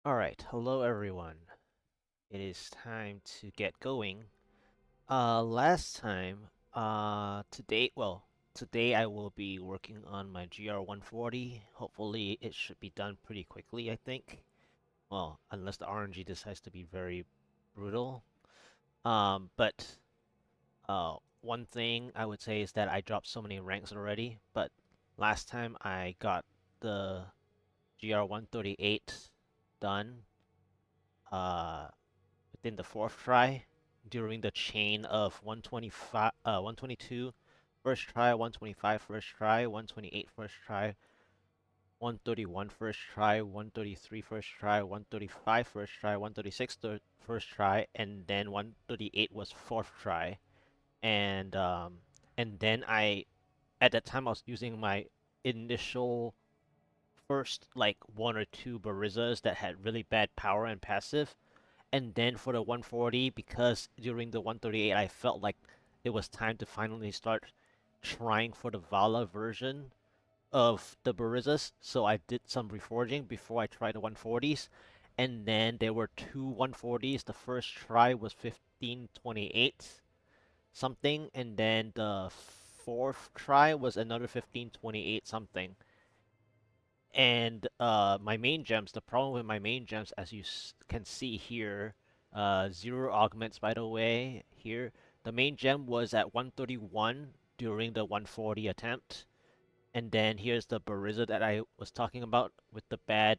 Alright, hello everyone. It is time to get going. Last time, today I will be working on my GR140. Hopefully it should be done pretty quickly, I think. Well, unless the RNG decides to be very brutal. But one thing I would say is that I dropped so many ranks already, but last time I got the GR138 done, uh, within the fourth try during the chain of 125, 122 first try, 125 first try, 128 first try, 131 first try, 133 first try, 135 first try, 136 first try, and then 138 was fourth try. And then I at that time I was using my initial first like one or two Barizas that had really bad power and passive. And then for the 140, because during the 138, I felt like it was time to finally start trying for the Vala version of the Barizas. So I did some reforging before I tried the 140s. And then there were two 140s. The first try was 1528 something. And then the fourth try was another 1528 something. And my main gems, the problem with my main gems, as you can see here, zero augments, by the way, here. The main gem was at 131 during the 140 attempt. And then here's the Bariza that I was talking about with the bad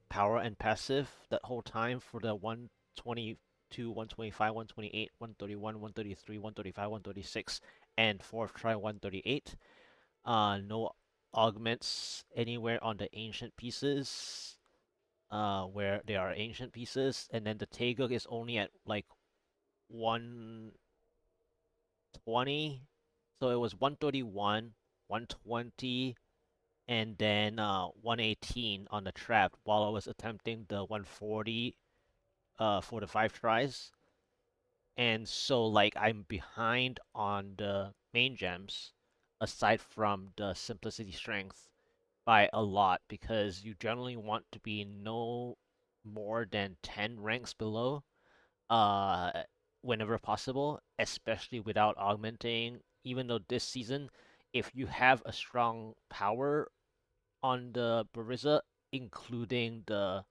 power and passive that whole time for the 122, 125, 128, 131, 133, 135, 136, and fourth try 138. No augments anywhere on the ancient pieces, where there are ancient pieces, and then the Taeguk is only at like 120. So it was 131, 120, and then 118 on the trap while I was attempting the 140 for the five tries. And so like I'm behind on the main gems aside from the simplicity strength by a lot because you generally want to be no more than 10 ranks below uh whenever possible, especially without augmenting. Even though this season, if you have a strong power on the Bariza, including the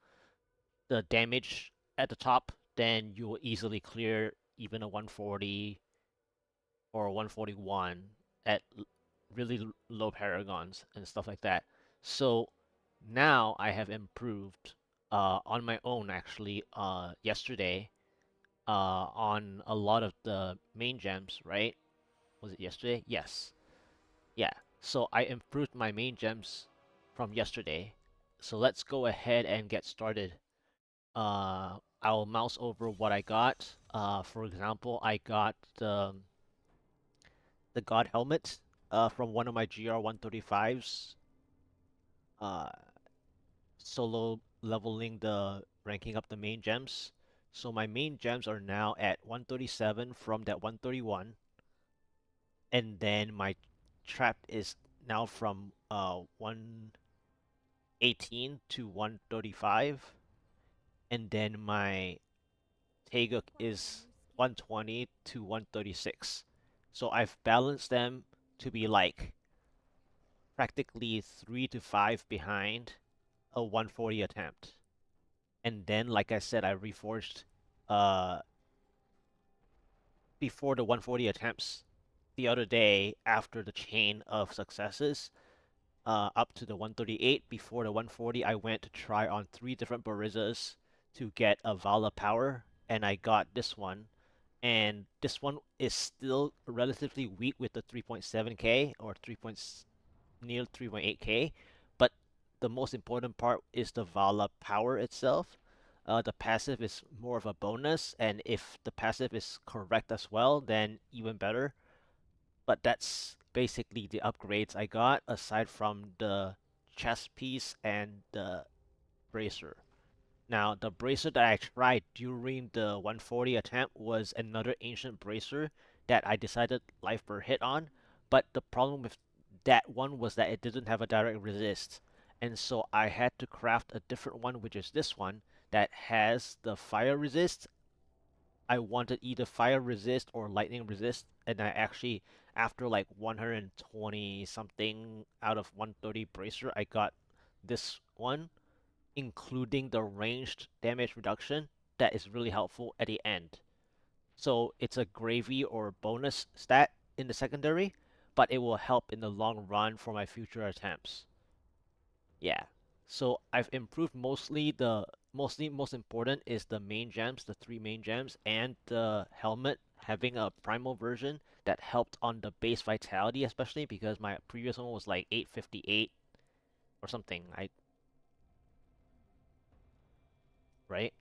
damage at the top, then you will easily clear even a 140 or a 141 at really low paragons and stuff like that. So now I have improved on my own actually yesterday on a lot of the main gems, right? Was it yesterday? Yes. Yeah. So I improved my main gems from yesterday. So let's go ahead and get started. I'll mouse over what I got. For example, I got the God helmet from one of my GR135s. Uh, Solo leveling the ranking up the main gems. So my main gems are now at 137 from that 131, and then my trap is now from 118 to 135, and then my Taeguk is 120 to 136. So I've balanced them to be like practically 3 to 5 behind a 140 attempt. And then, like I said, I reforged uh, before the 140 attempts the other day after the chain of successes up to the 138. Before the 140, I went to try on three different Barizas to get a Vala power, and I got this one. And this one is still relatively weak with the 3.7k or 3. Near 3.8k, but the most important part is the Vala power itself. The passive is more of a bonus, and if the passive is correct as well, then even better. But that's basically the upgrades I got, aside from the chest piece and the bracer. Now, the bracer that I tried during the 140 attempt was another ancient bracer that I decided life per hit on, but the problem with that one was that it didn't have a direct resist, and so I had to craft a different one, which is this one, that has the fire resist. I wanted either fire resist or lightning resist, and I actually, after like 120 something out of 130 bracer, I got this one, including the ranged damage reduction that is really helpful at the end. So it's a gravy or bonus stat in the secondary, but it will help in the long run for my future attempts. Yeah. So I've improved mostly most important is the main gems, the three main gems, and the helmet having a primal version that helped on the base vitality, especially because my previous one was like 858 or something. I right?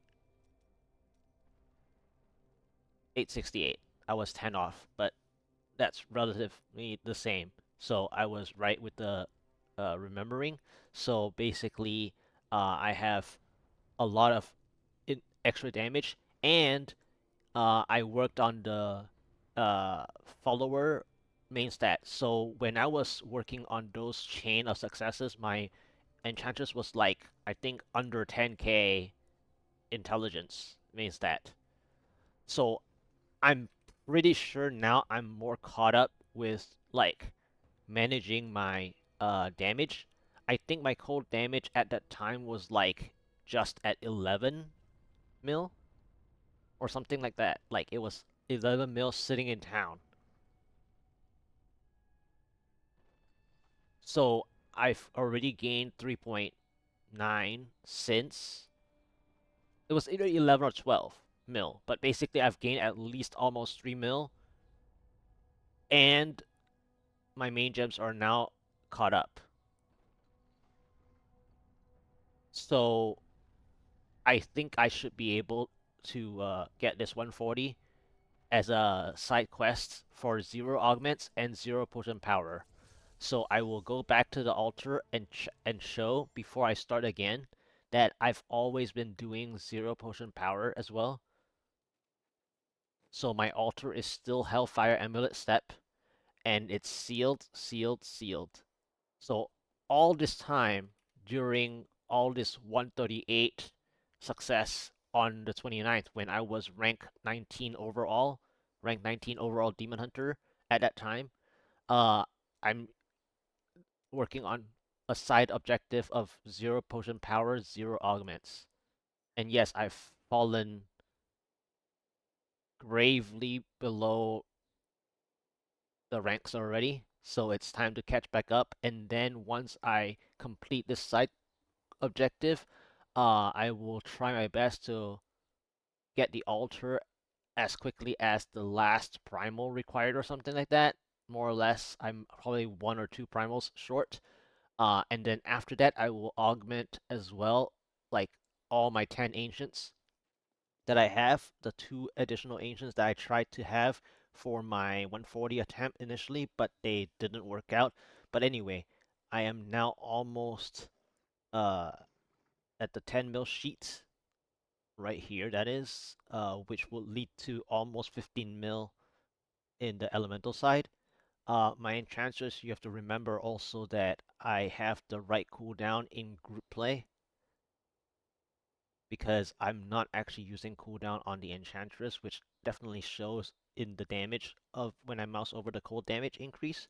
868. I was 10 off, but that's relatively the same. So I was right with the remembering. So basically, I have a lot of extra damage, and I worked on the follower main stat. So when I was working on those chain of successes, my enchantress was like, I think, under 10k intelligence main stat. So I'm pretty sure now I'm more caught up with like managing my damage. I think my cold damage at that time was like just at 11 mil or something like that. Like it was 11 mil sitting in town. So I've already gained 3.9 since it was either 11 or 12 mil, but basically I've gained at least almost 3 mil, and my main gems are now caught up. So I think I should be able to get this 140 as a side quest for 0 augments and 0 potion power. So I will go back to the altar and show before I start again that I've always been doing 0 potion power as well. So my altar is still Hellfire Amulet step, and it's sealed, sealed, sealed. So all this time during all this 138 success on the 29th when I was rank 19 overall Demon Hunter at that time, I'm working on a side objective of 0 potion power, 0 augments. And yes, I've fallen gravely below the ranks already, so it's time to catch back up. And then once I complete this side objective, I will try my best to get the altar as quickly as the last primal required or something like that. More or less, I'm probably one or two primals short. And then after that, I will augment as well, like all my 10 ancients that I have, the two additional ancients that I tried to have for my 140 attempt initially, but they didn't work out. But anyway, I am now almost uh, at the 10 mil sheet right here, that is, which will lead to almost 15 mil in the elemental side. My enchantress, you have to remember also that I have the right cooldown in group play because I'm not actually using cooldown on the enchantress, which definitely shows in the damage of when I mouse over the cold damage increase.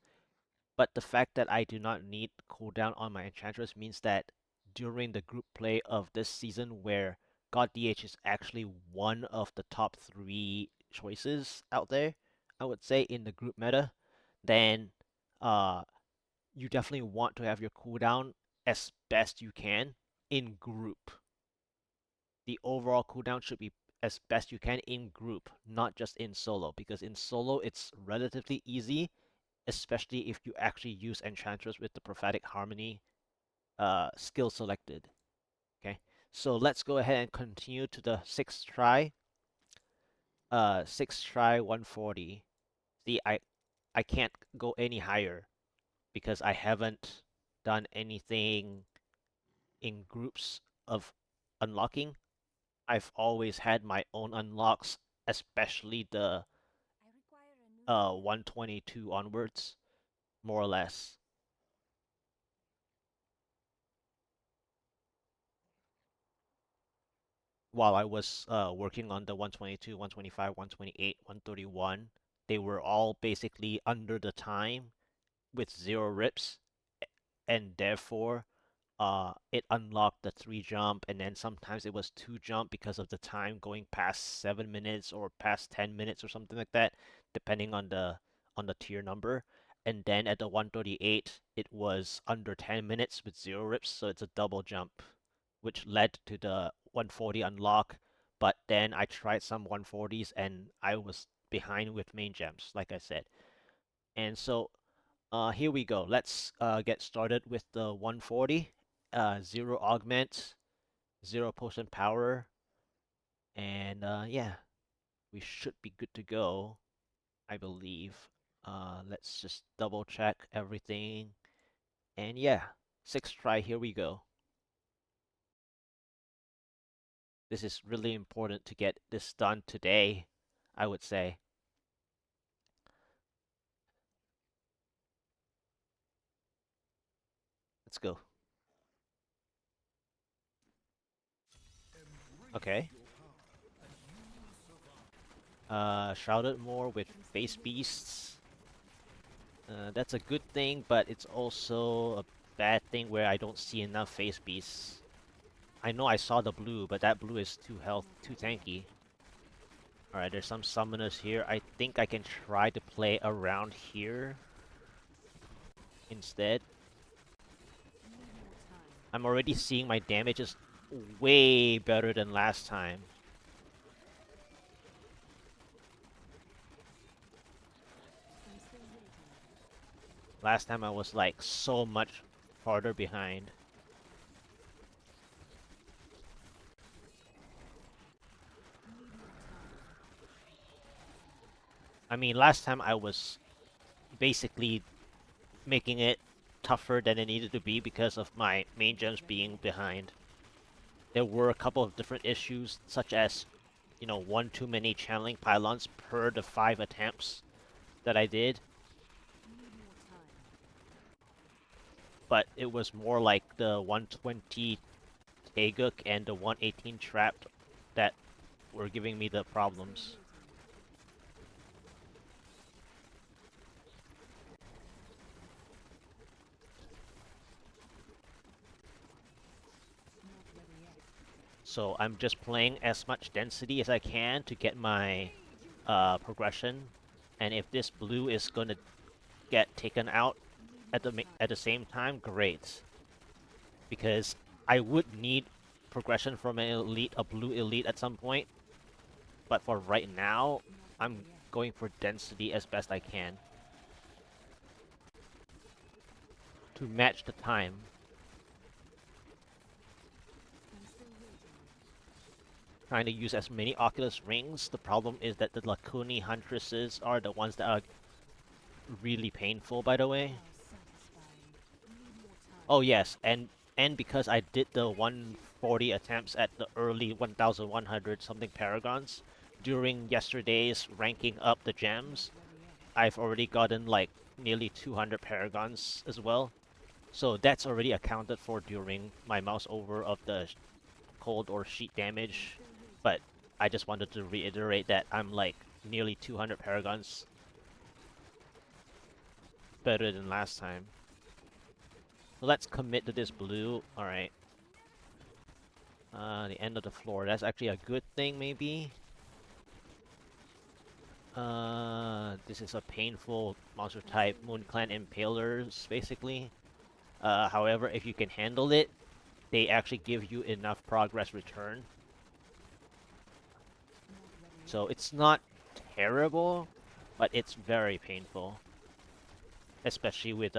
But the fact that I do not need cooldown on my enchantress means that during the group play of this season, where God DH is actually one of the top three choices out there, I would say in the group meta, then uh, you definitely want to have your cooldown as best you can in group. The overall cooldown should be as best you can in group, not just in solo, because in solo it's relatively easy, especially if you actually use Enchantress with the Prophetic Harmony skill selected. Okay, so let's go ahead and continue to the sixth try. Sixth try 140. See, I can't go any higher because I haven't done anything in groups of unlocking. I've always had my own unlocks, especially the 122 onwards, more or less. while I was working on the 122, 125, 128, 131, they were all basically under the time with 0 rips, and therefore it unlocked the 3 jump, and then sometimes it was 2 jump because of the time going past 7 minutes or past 10 minutes or something like that, depending on the tier number. And then at the 138, it was under 10 minutes with 0 rips, so it's a double jump, which led to the 140 unlock. But then I tried some 140s and I was behind with main gems, like I said. And so here we go. Let's get started with the 140. 0 augment, 0 potion power, and yeah, we should be good to go, I believe. Let's just double check everything. And yeah, 6th try, here we go. This is really important to get this done today, I would say. Let's go. Okay. Shrouded more with face beasts. That's a good thing, but it's also a bad thing where I don't see enough face beasts. I know I saw the blue, but that blue is too tanky. Alright, there's some summoners here. I think I can try to play around here instead. I'm already seeing my damage is way better than last time. Last time I was like so much farther behind. I mean, last time I was basically making it tougher than it needed to be because of my main gems being behind. There were a couple of different issues, such as, one too many channeling pylons per the 5 attempts that I did. But it was more like the 120 Taeguk and the 118 Trapped that were giving me the problems. So I'm just playing as much density as I can to get my progression. And if this blue is gonna get taken out at the same time, great. Because I would need progression from an elite, a blue elite at some point. But for right now, I'm going for density as best I can to match the time. Trying to use as many Oculus rings. The problem is that the Lacuni Huntresses are the ones that are really painful, by the way. Oh yes, and because I did the 140 attempts at the early 1100 something paragons during yesterday's ranking up the gems, I've already gotten like nearly 200 paragons as well. So that's already accounted for during my mouse over of the cold or sheet damage. But I just wanted to reiterate that I'm like nearly 200 paragons better than last time. So let's commit to this blue. Alright. The end of the floor. That's actually a good thing, maybe. This is a painful monster type. Moon Clan Impalers, basically. However, if you can handle it, they actually give you enough progress return. So it's not terrible, but it's very painful. Especially with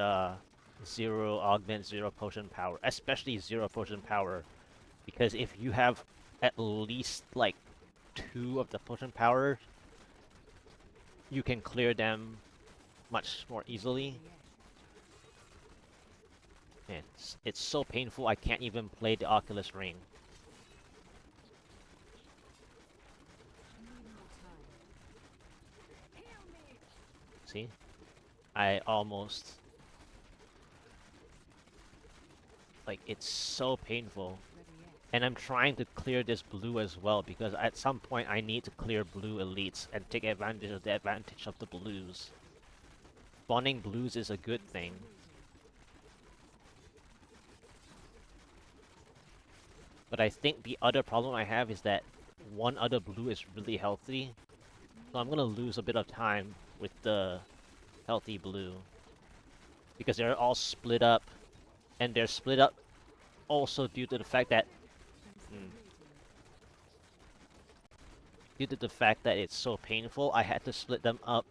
0 augment, 0 potion power. Especially 0 potion power. Because if you have at least like 2 of the potion power, you can clear them much more easily. Man, it's so painful I can't even play the Oculus Ring. See? I almost... Like, it's so painful. And I'm trying to clear this blue as well, because at some point I need to clear blue elites and take advantage of the advantage of the blues. Spawning blues is a good thing. But I think the other problem I have is that one other blue is really healthy. So I'm gonna lose a bit of time with the healthy blue. Because they're all split up. And they're split up also due to the fact that... due to the fact that it's so painful, I had to split them up.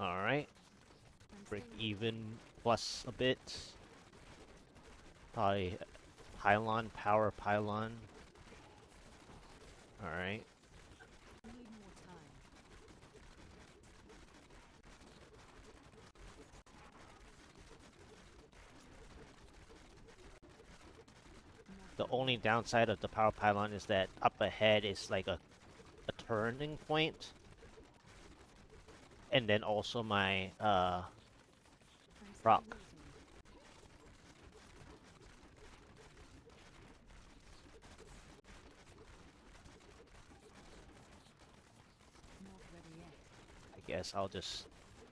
Alright. Break even plus a bit. Probably pylon, power pylon. Alright. The only downside of the power pylon is that up ahead is like a turning point. And then also my rock. I guess I'll just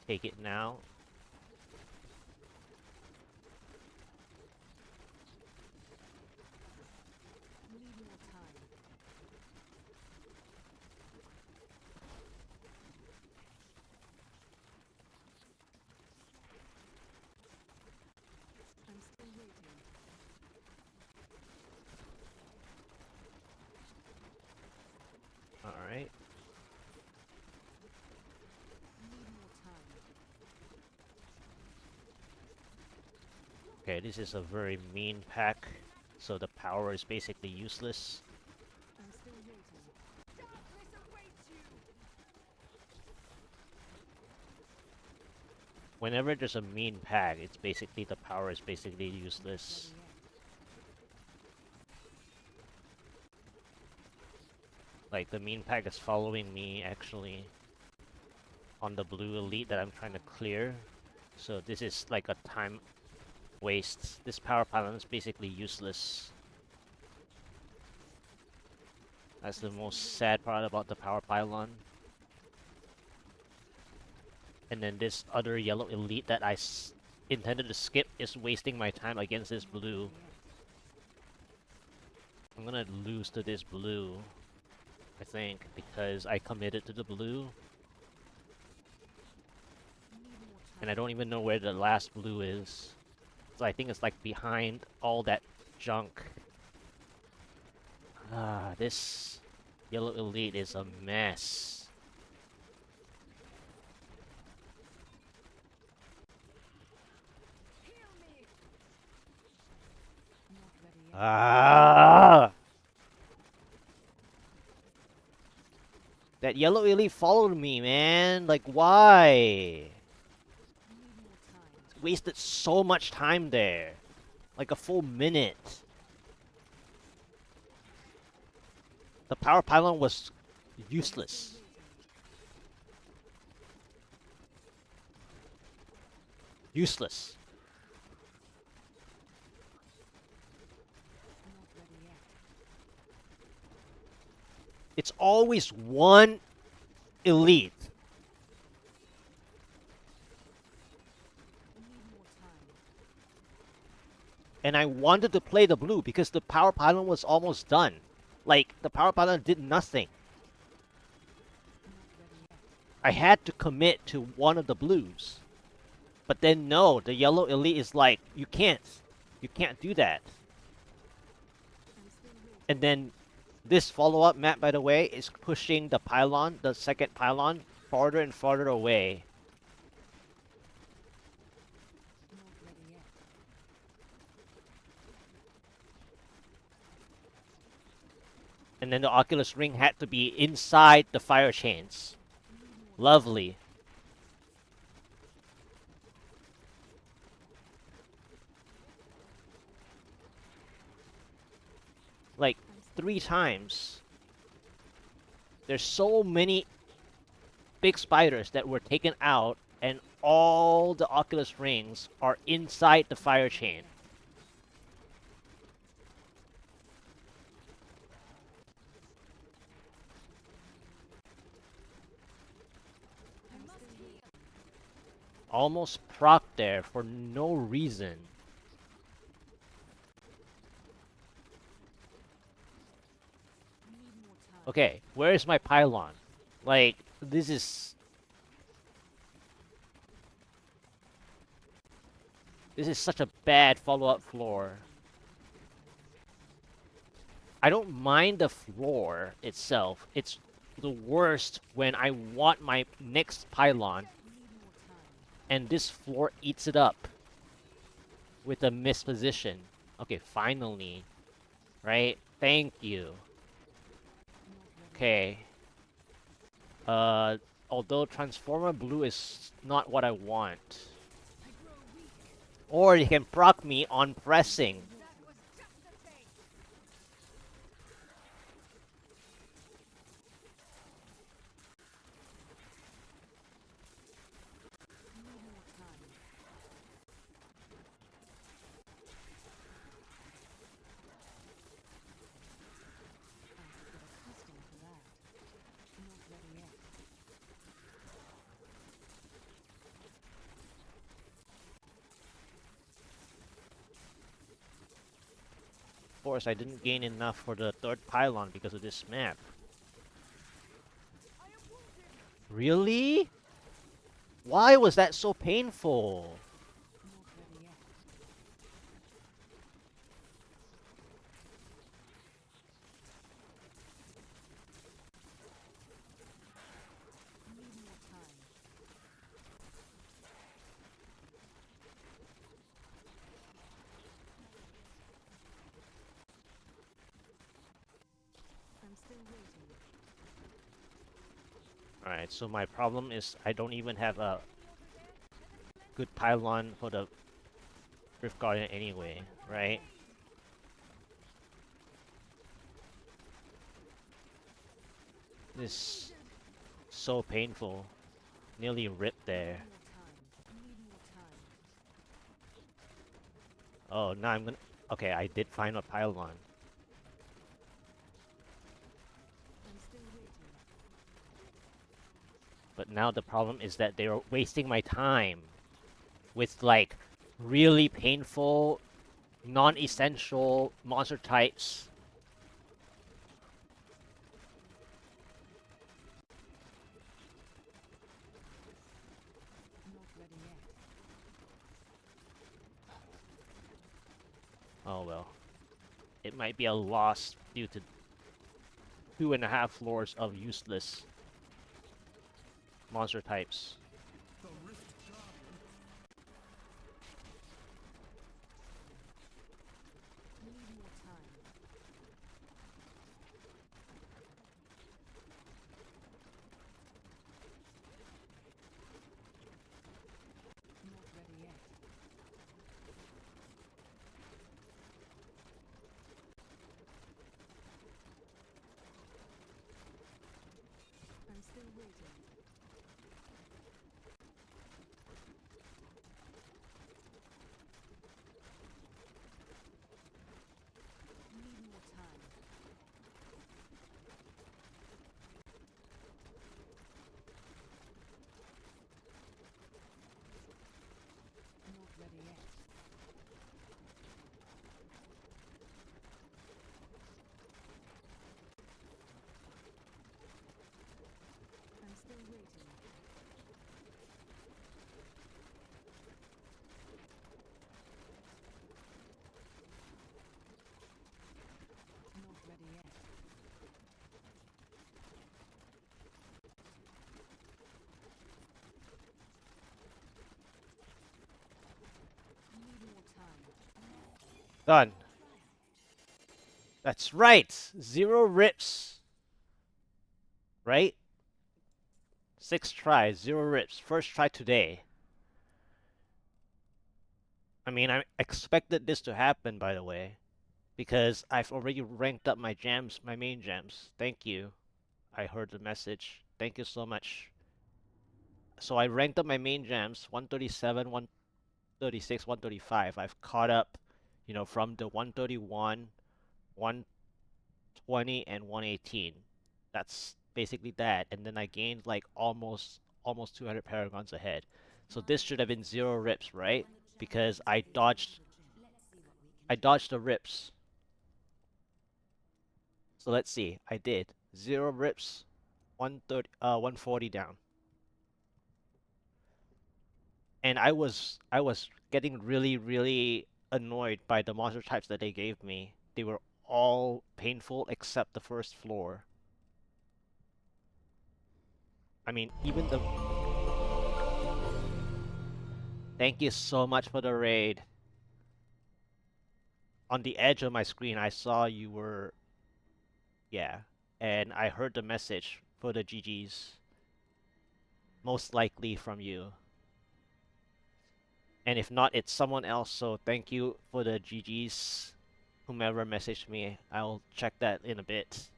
take it now. Alright. Okay, this is a very mean pack, so the power is basically useless. Whenever there's a mean pack, it's basically the power is basically useless. Like, the mean pack is following me, actually, on the blue elite that I'm trying to clear. So this is like a time waste. This power pylon is basically useless. That's the most sad part about the power pylon. And then this other yellow elite that I intended to skip is wasting my time against this blue. I'm gonna lose to this blue, I think, because I committed to the blue. And I don't even know where the last blue is. So I think it's like behind all that junk. Ah, this yellow elite is a mess. Ah! That yellow elite followed me, man. Like, why? Wasted so much time there. Like a full minute. The power pylon was useless. Useless. It's always one elite. And I wanted to play the blue because the power pylon was almost done. Like, the power pylon did nothing. I had to commit to one of the blues. But then no, the yellow elite is like, you can't do that. And then This follow-up map, by the way, is pushing the pylon, the second pylon, farther and farther away. And then the Oculus Ring had to be inside the fire chains. Lovely. Like 3 times. There's so many big spiders that were taken out, and all the Oculus Rings are inside the fire chain. Almost proc there for no reason. Okay, where is my pylon? Like, this is such a bad follow-up floor. I don't mind the floor itself. It's the worst when I want my next pylon and this floor eats it up with a misposition. Okay, finally. Right? Thank you. Okay. Although Transformer Blue is not what I want. Or you can proc me on pressing. Of course, I didn't gain enough for the third pylon because of this map. Really? Why was that so painful? Alright, so my problem is I don't even have a good pylon for the Rift Guardian anyway, right? This so painful. Nearly ripped there. Oh, now I'm gonna... Okay, I did find a pylon. But now the problem is that they're wasting my time with, like, really painful, non-essential monster types. Oh well. It might be a loss due to 2.5 floors of useless monster types. Done. That's right. 0 rips. Right? 6 tries, 0 rips. First try today. I mean, I expected this to happen, by the way, because I've already ranked up my gems, my main gems. Thank you. I heard the message. Thank you so much. So I ranked up my main gems, 137, 136, 135. I've caught up, from the 131, 120, and 118. That's basically that. And then I gained like almost 200 paragons ahead. So this should have been 0 rips, right? Because I dodged the rips. So let's see. I did 0 rips, 140 down. And I was getting really, really annoyed by the monster types that they gave me. They were all painful except the first floor. I mean, even the... Thank you so much for the raid. On the edge of my screen, I saw you were... Yeah. And I heard the message for the GGs. Most likely from you. And if not, it's someone else, so thank you for the GGs. Whomever messaged me, I'll check that in a bit.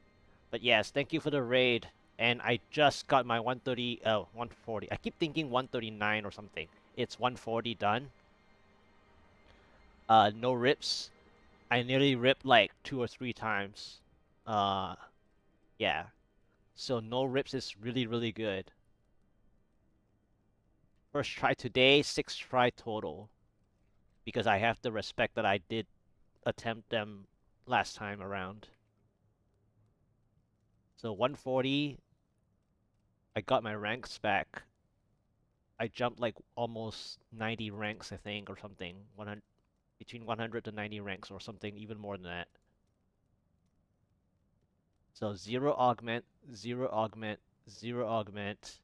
But yes, thank you for the raid. And I just got my 140. I keep thinking 139 or something. It's 140 done. No rips. I nearly ripped like 2 or 3 times. Yeah. So no rips is really, really good. First try today, 6 try total. Because I have to respect that I did attempt them last time around. So 140, I got my ranks back. I jumped like almost 90 ranks, I think, or something. 100, between 100 to 90 ranks or something, even more than that. So 0 augment, 0 augment, 0 augment,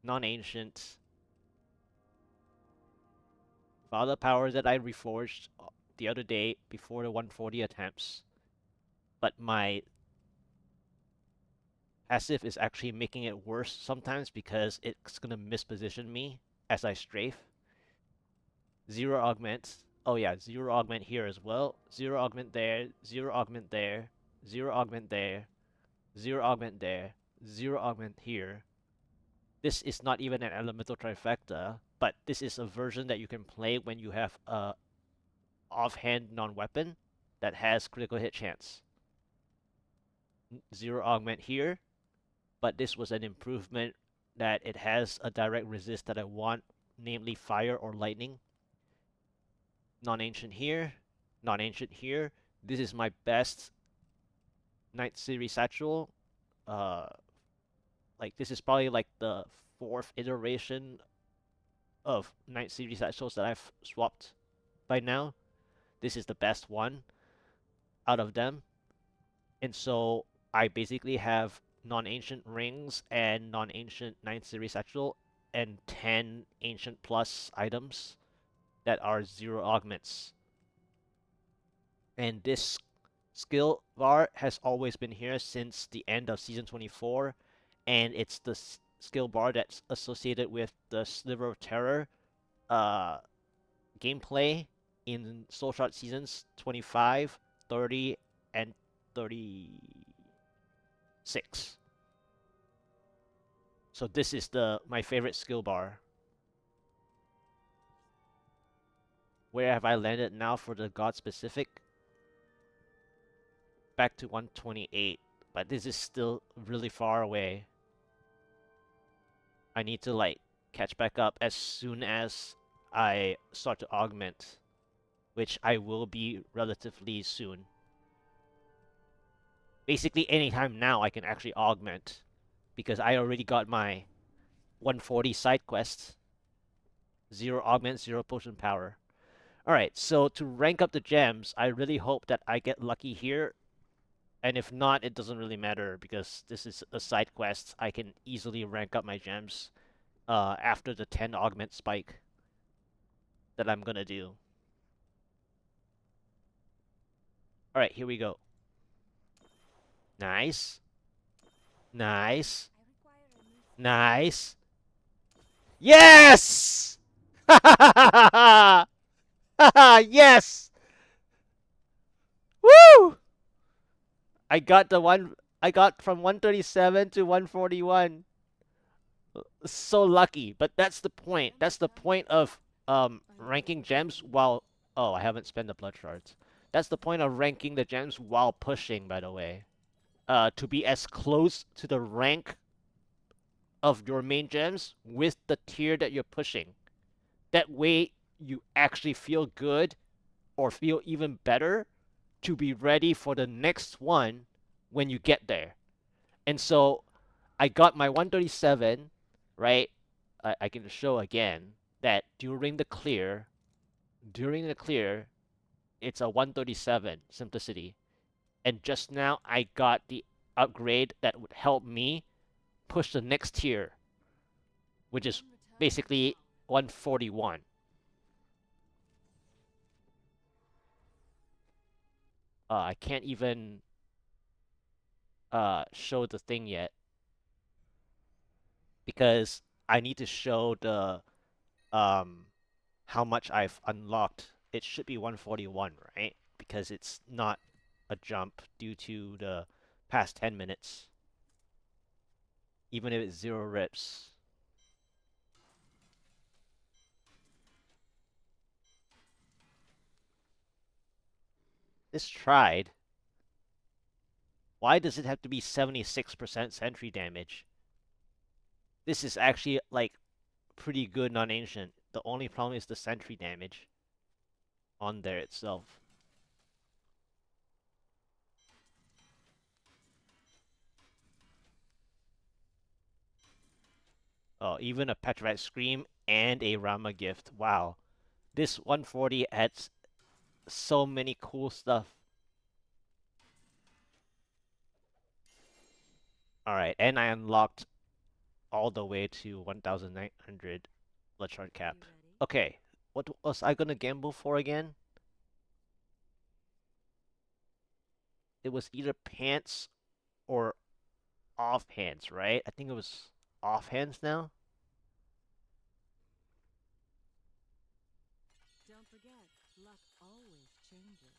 non-ancient. Father power that I reforged the other day before the 140 attempts. But my passive is actually making it worse sometimes because it's gonna misposition me as I strafe. 0 augment. Oh yeah, 0 augment here as well. 0 augment there, 0 augment there, 0 augment there, 0 augment there, 0 augment here. This is not even an elemental trifecta, but this is a version that you can play when you have a offhand non-weapon that has critical hit chance. 0 augment here, but this was an improvement that it has a direct resist that I want, namely fire or lightning. Non-ancient here, non-ancient here. This is my best Night Series Satchel. Like this is probably like the 4th iteration of Night Series Satchels that I've swapped by now. This is the best one out of them. And so I basically have non-ancient rings and non-ancient 9th series satchel and 10 ancient plus items that are 0 augments. And this skill bar has always been here since the end of season 24, and it's the skill bar that's associated with the Sliver of Terror gameplay in Soul Shard seasons 25, 30, and 36. So this is my favorite skill bar. Where have I landed now for the God specific? Back to 128, but this is still really far away. I need to like catch back up as soon as I start to augment, which I will be relatively soon. Basically anytime now I can actually augment because I already got my 140 side quest. 0 augment, 0 potion power. Alright, so to rank up the gems, I really hope that I get lucky here. And if not, it doesn't really matter because this is a side quest. I can easily rank up my gems after the 10 augment spike that I'm gonna do. Alright, here we go. Nice. Nice. Nice. Yes! Yes! Woo! I got the one. I got from 137 to 141. So lucky, but that's the point. That's the point of ranking gems while. Oh, I haven't spent the blood shards. That's the point of ranking the gems while pushing, by the way. To be as close to the rank of your main gems with the tier that you're pushing. That way, you actually feel good or feel even better to be ready for the next one when you get there. And so I got my 137, right? I can show again that during the clear, it's a 137 simplicity. And just now I got the upgrade that would help me push the next tier, which is basically 141. I can't even show the thing yet because I need to show the um how much I've unlocked. It should be 141, right? Because it's not a jump due to the past 10 minutes, even if it's 0 rips. This tried. Why does it have to be 76% sentry damage? This is actually, like, pretty good non-ancient. The only problem is the sentry damage on there itself. Oh, even a Petrified Scream and a Rama gift. Wow. This 140 adds so many cool stuff. Alright, and I unlocked all the way to 1,900 blood shard cap. Okay, what was I gonna gamble for again? It was either pants or off hands, right? I think it was off hands now. Don't forget, luck always changes.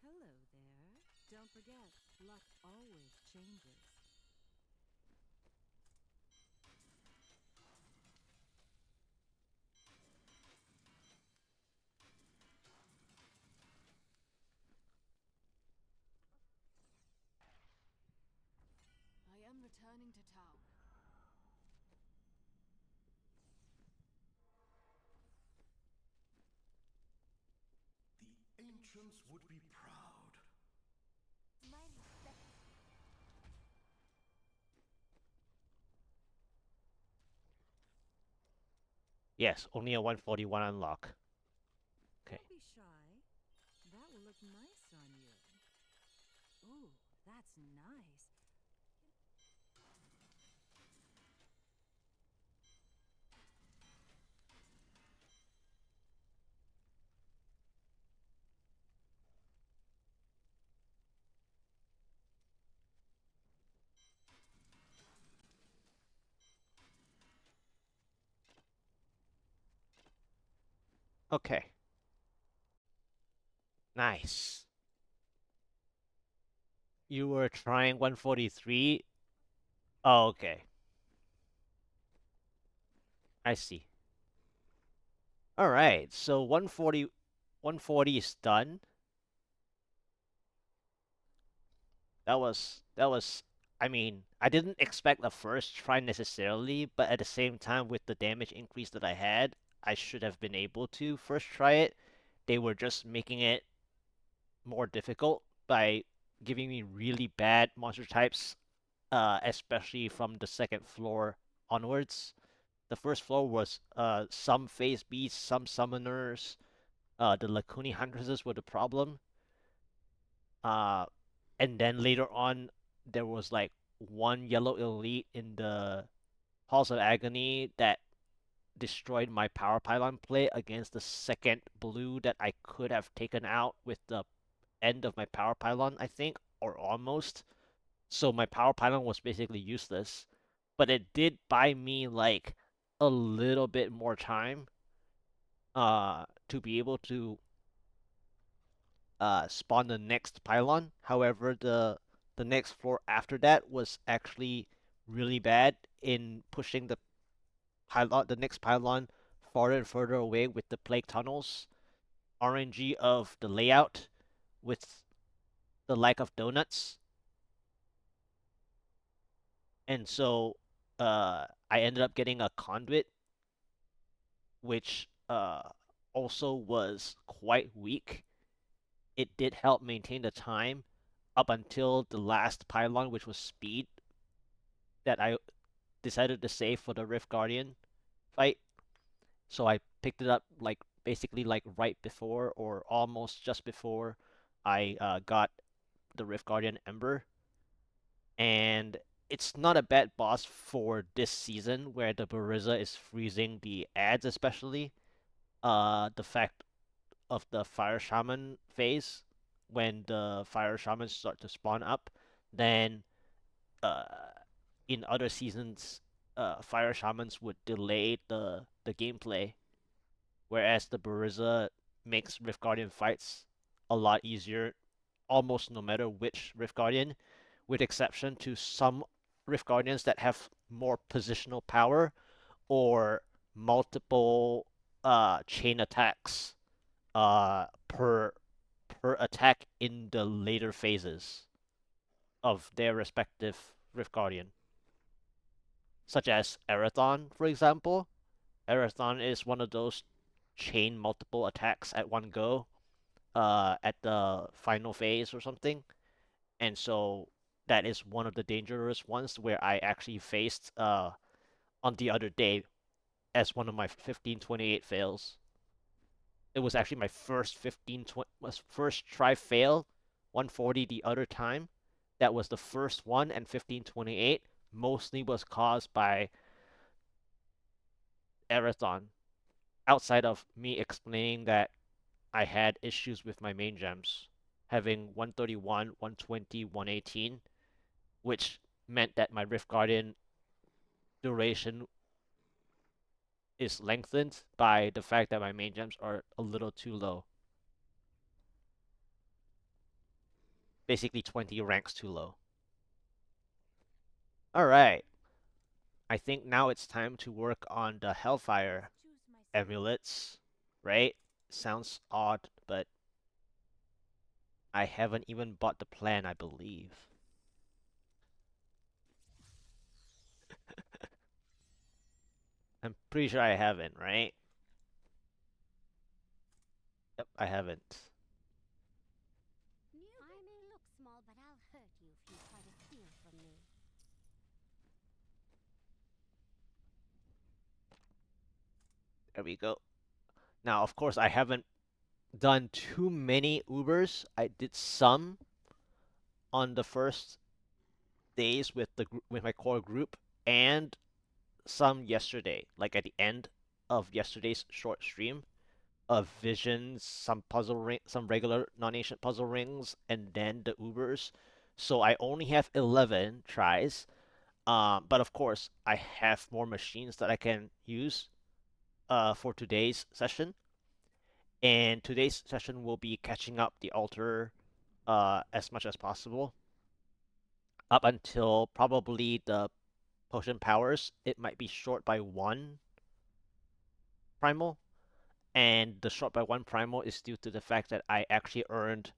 Hello there. Don't forget, luck always changes. I am returning to town. The ancients would be proud. My respect. Yes, only a 141 unlock. Okay. Don't be shy. That will look nice on you. Ooh, that's nice. Okay. Nice. You were trying 143? Oh, okay. I see. Alright, so 140 is done. That was I mean, I didn't expect the first try necessarily, but at the same time with the damage increase that I had, I should have been able to first try it. They were just making it more difficult by giving me really bad monster types, especially from the second floor onwards. The first floor was some phase beasts, some summoners, the Lacuni Huntresses were the problem. Uh, and then later on, there was like one yellow elite in the Halls of Agony that destroyed my power pylon play against the second blue that I could have taken out with the end of my power pylon, I think, or almost. So my power pylon was basically useless. But it did buy me like a little bit more time to be able to spawn the next pylon. However, the next floor after that was actually really bad in pushing the next pylon farther and further away with the plague tunnels. RNG of the layout with the lack of donuts. And so I ended up getting a conduit, which also was quite weak. It did help maintain the time up until the last pylon, which was speed, that I decided to save for the Rift Guardian fight. So I picked it up like basically like right before or almost just before I got the Rift Guardian Ember. And it's not a bad boss for this season where the Bariza is freezing the ads, especially. The fact of the Fire Shaman phase, when the Fire Shamans start to spawn up, then uh, in other seasons, Fire Shamans would delay the gameplay, whereas the Bariza makes Rift Guardian fights a lot easier, almost no matter which Rift Guardian, with exception to some Rift Guardians that have more positional power or multiple chain attacks per attack in the later phases of their respective Rift Guardian, such as Erathon, for example. Erathon is one of those chain multiple attacks at one go at the final phase or something, and so that is one of the dangerous ones where I actually faced on the other day as one of my 1528 fails. It was actually my first try fail, 140 the other time. That was the first one, and 1528 mostly was caused by Erathon. Outside of me explaining that I had issues with my main gems, having 131, 120, 118, which meant that my Rift Guardian duration is lengthened by the fact that my main gems are a little too low. Basically 20 ranks too low. Alright, I think now it's time to work on the Hellfire Amulets, right? Sounds odd, but I haven't even bought the plan, I believe. I'm pretty sure I haven't, right? Yep, I haven't. I may look small, but I'll hurt you if you try to steal from me. There we go. Now, of course, I haven't done too many Ubers. I did some on the first days with with my core group, and some yesterday, like at the end of yesterday's short stream of visions, some some regular non-ancient puzzle rings, and then the Ubers. So I only have 11 tries. But of course, I have more machines that I can use for today's session. And today's session will be catching up the altar as much as possible up until probably the potion powers. It might be short by one primal, and the short by one primal is due to the fact that I actually earned,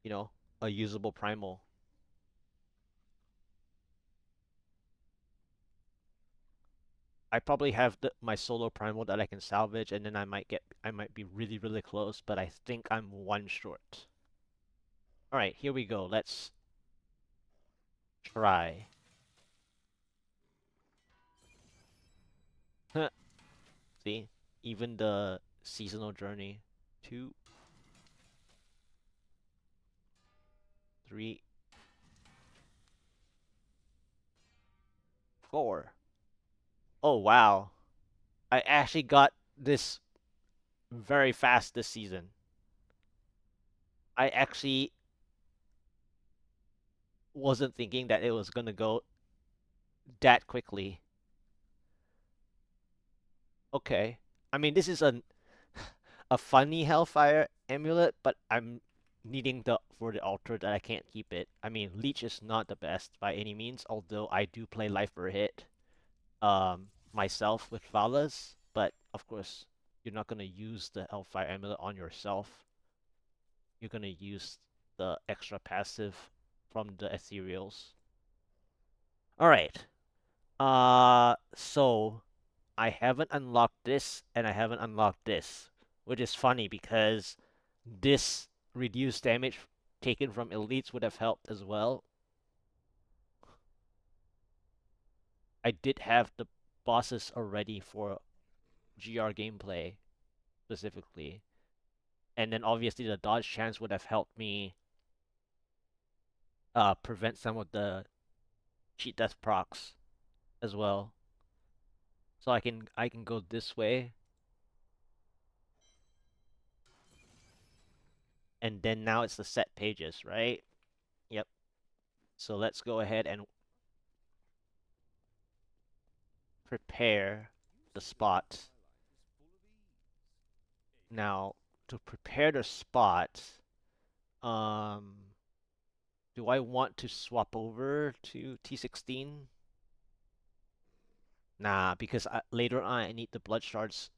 you know, a usable primal. I probably have my solo primal that I can salvage, and then I might be really really close, but I think I'm one short. All right, here we go. Let's try. See, even the seasonal journey. 2, 3, 4. Oh wow. I actually got this very fast this season. I actually wasn't thinking that it was gonna go that quickly. Okay. I mean, this is a funny Hellfire Amulet, but I'm needing the for the altar that I can't keep it. I mean, Leech is not the best by any means, although I do play Life per Hit myself with Valas, but of course, you're not gonna use the Hellfire Amulet on yourself. You're gonna use the extra passive from the Ethereals. Alright. So I haven't unlocked this and I haven't unlocked this, which is funny because this reduced damage taken from elites would have helped as well. I did have the bosses already for GR gameplay specifically, and then obviously the dodge chance would have helped me prevent some of the cheat death procs as well. So I can go this way, and then now it's the set pages, right? Yep. So let's go ahead and prepare the spot. Now, to prepare the spot, um, do I want to swap over to T16? Nah, because later on I need the blood shards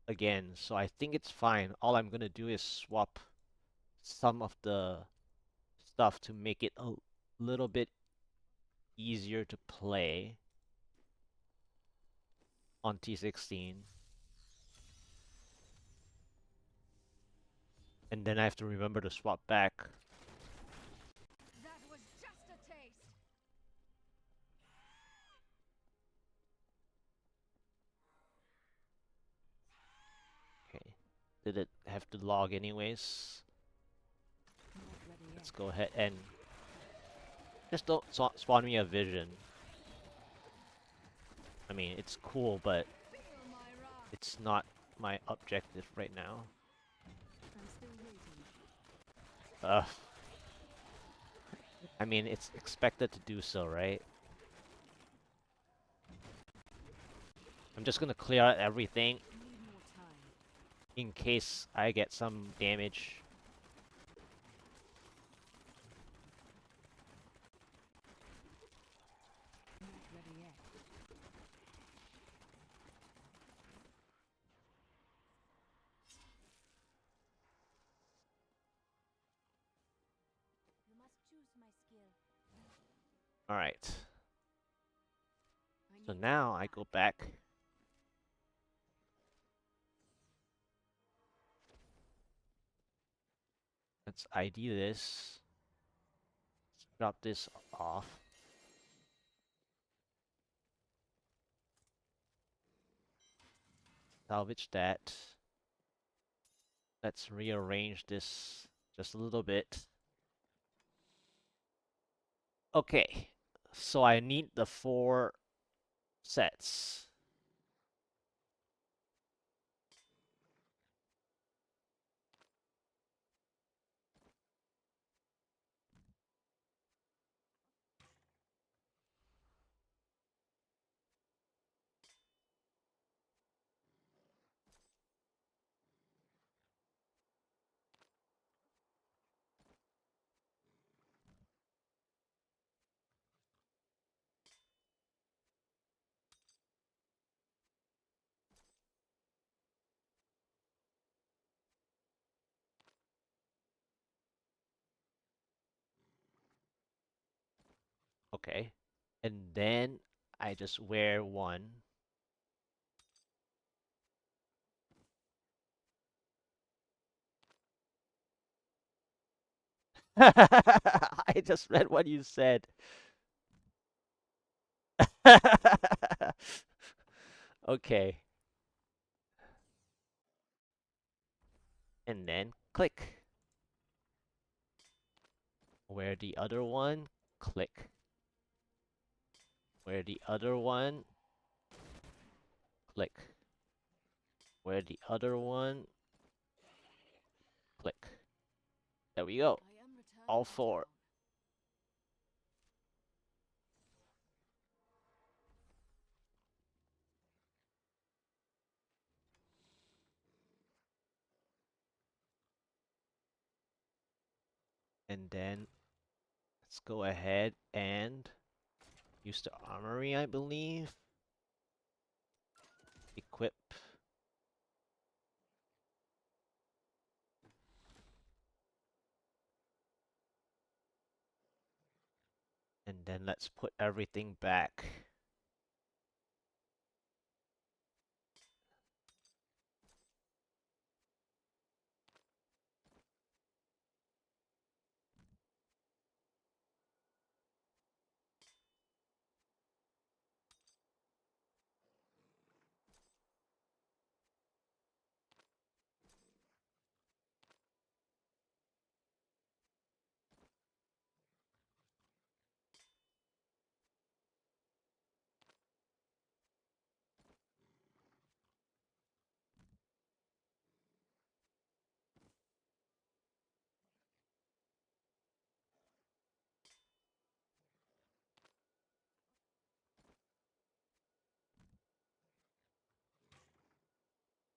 again, so I think it's fine. All I'm gonna do is swap some of the stuff to make it a little bit easier to play on T16. And then I have to remember to swap back. That was just a taste. Okay. Did it have to log anyways? Not ready Let's yet. go ahead and just don't spawn me a vision. I mean, it's cool, but Feel my wrath. it's not my objective right now. I'm still waiting. Ugh. I mean, it's expected to do so, right? I'm just gonna clear out everything Need more time. in case I get some damage. Not ready yet. You must choose my skill. Alright. I So need now I go back. Let's ID this. Let's drop this off. Salvage that. Let's rearrange this just a little bit. Okay. So I need the 4 sets. Okay. And then I just wear one. I just read what you said. Okay. And then click. Where the other one? Click. Where the other one? Click. Where the other one? Click. There we go. I am returning All to 4. town. And then let's go ahead and use the armory, I believe. Equip. And then let's put everything back.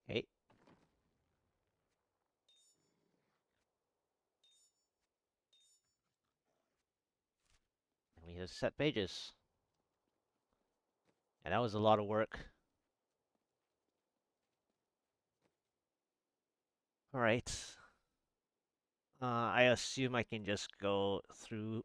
Okay. And we just set pages. And that was a lot of work. Alright. I assume I can just go through.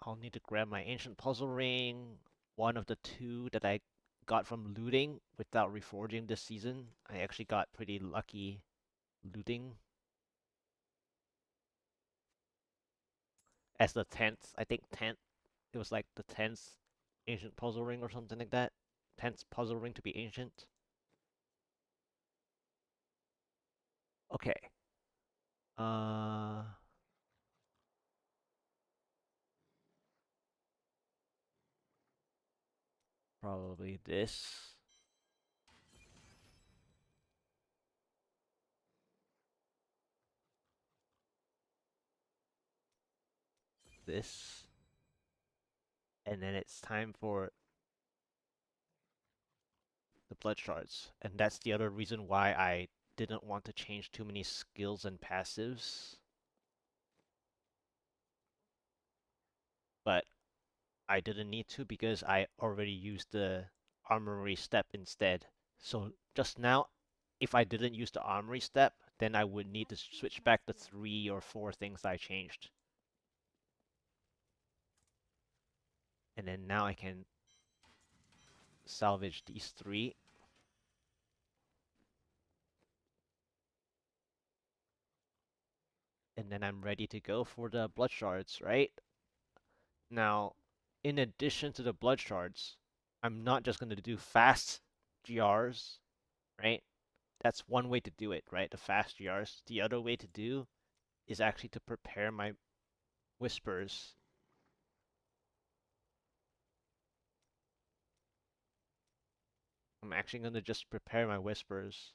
I'll need to grab my ancient puzzle ring, one of the 2 that I got from looting without reforging this season. I actually got pretty lucky looting. As the 10th, I think 10th, it was like the 10th ancient puzzle ring or something like that. 10th puzzle ring to be ancient. Okay. Uh, Probably this. This. And then it's time for the blood shards. And that's the other reason why I didn't want to change too many skills and passives. But I didn't need to because I already used the armory step instead. So just now, if I didn't use the armory step, then I would need to switch back the 3 or 4 things I changed. And then now I can salvage these 3. And then I'm ready to go for the blood shards, right? Now, in addition to the blood shards, I'm not just going to do fast GRs, right? That's one way to do it, right? The fast GRs. The other way to do is actually to prepare my whispers. I'm actually going to just prepare my whispers.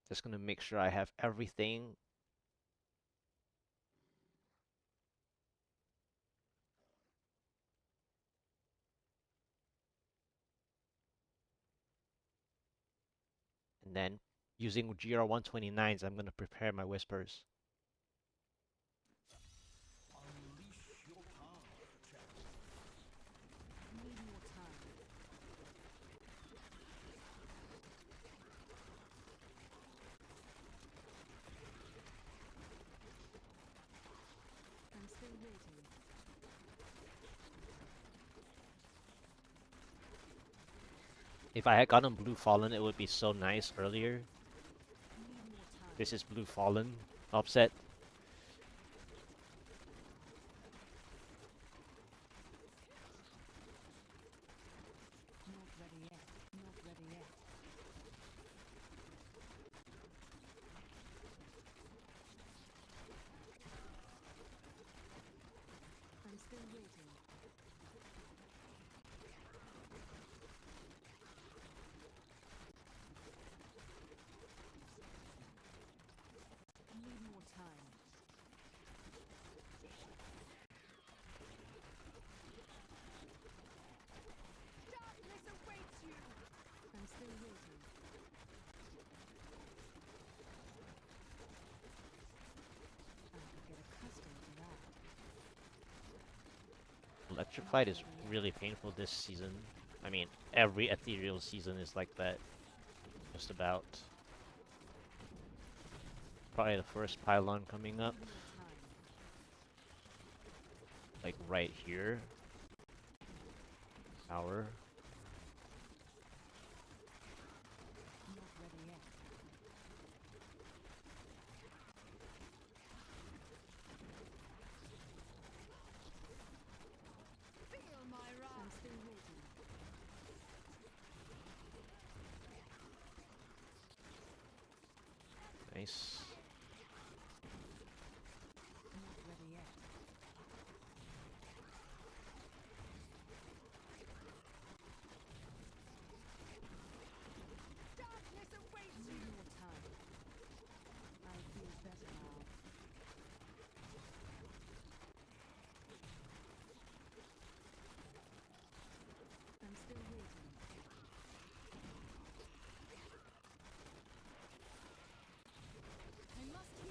Just going to make sure I have everything. And then using GR129s, I'm going to prepare my whispers. Unleash your power, champion. Need more time. I'm still waiting. If I had gotten Blue Fallen, it would be so nice earlier. Need more time. This is Blue Fallen offset. Not ready yet. Not ready yet. Electrified is really painful this season. I mean, every ethereal season is like that. Just about. Probably the first pylon coming up. Like right here. Tower. Nice.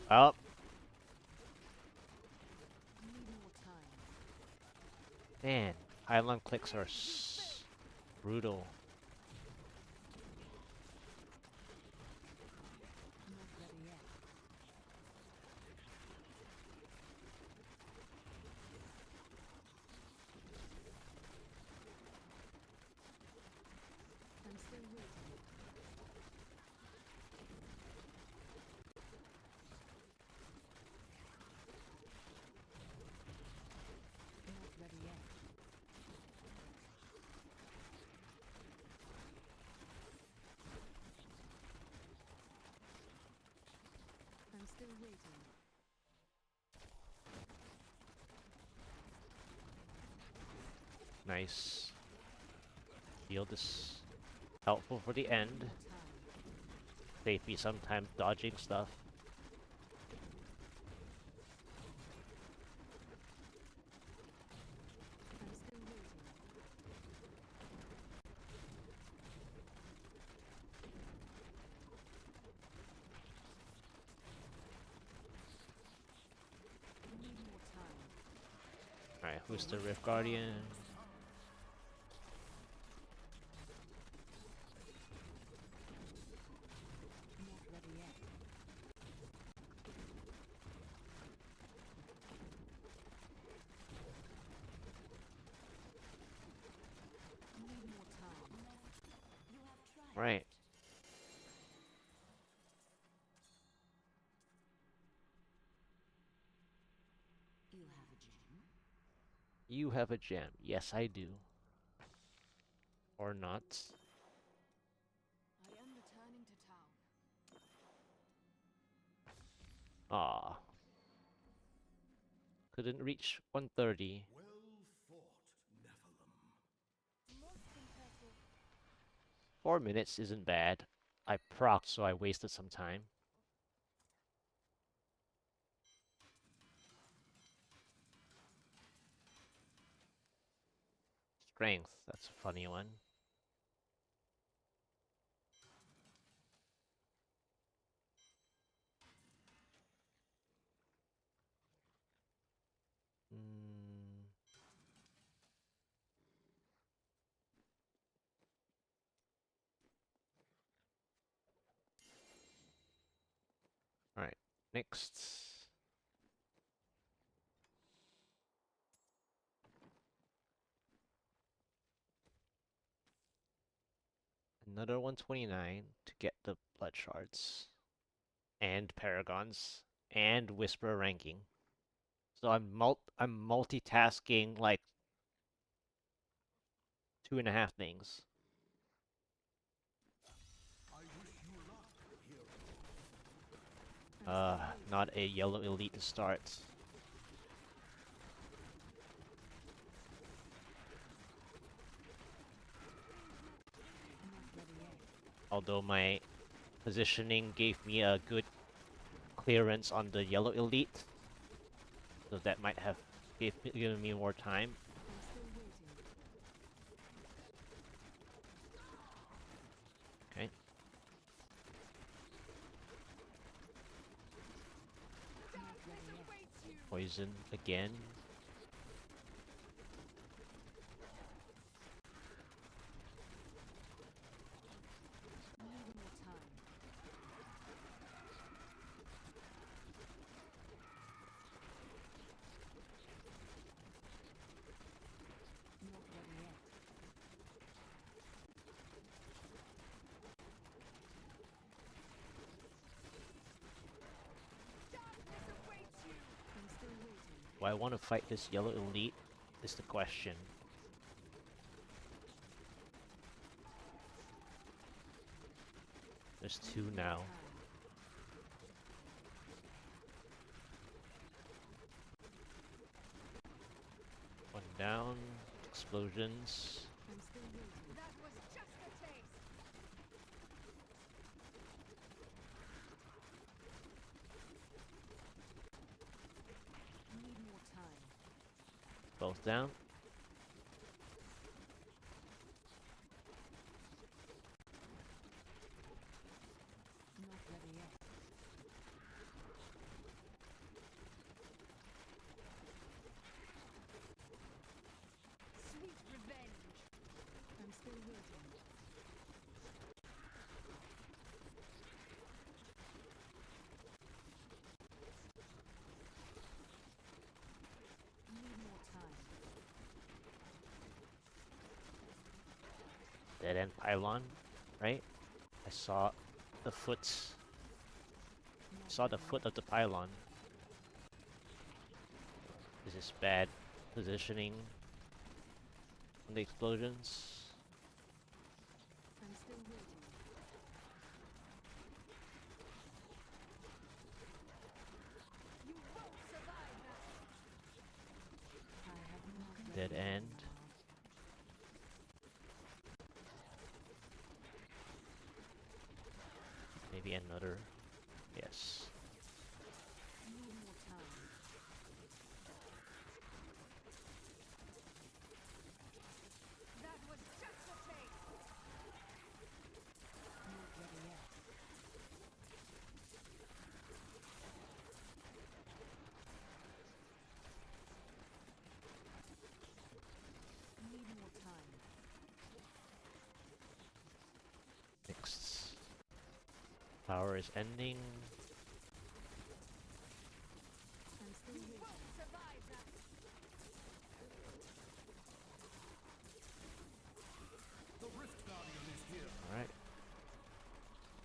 Well. Man, pylon clicks are brutal. Nice. Shield is helpful for the end. Save me sometimes dodging stuff. Alright, who's the Rift Guardian? Right. You have a gem. Yes, I do. Or not. I am returning to town. Ah. Couldn't reach 130. Well fought, Nephilim. Most impressive. 4 minutes isn't bad. I procced, so I wasted some time. Strength, that's a funny one. Mm. Alright, next. Another 129 to get the blood shards. And paragons. And whisper ranking. So I'm multitasking like 2.5 things. I wish you luck, hero. Not a yellow elite to start. Although my positioning gave me a good clearance on the yellow elite, so that might have given me more time. Okay. Poison again. Do I want to fight this yellow elite? Is the question. There's two now. One down. Explosions. I'm still waiting. That was just a taste. Need more time. Both down. Not ready yet. Sweet revenge. I'm still waiting. Need more time. Dead end pylon, right? I saw the foots. Not Saw the ready foot yet. of the pylon. This is bad positioning on the explosions. I'm still waiting. You won't survive that. I have not Dead ready end. now. Maybe another. Yes. Need more time. That was just a taste. Not ready yet. Need more time. Next. Power is ending. I'm still You waiting. won't survive that. The Rift Guardian is here. Alright.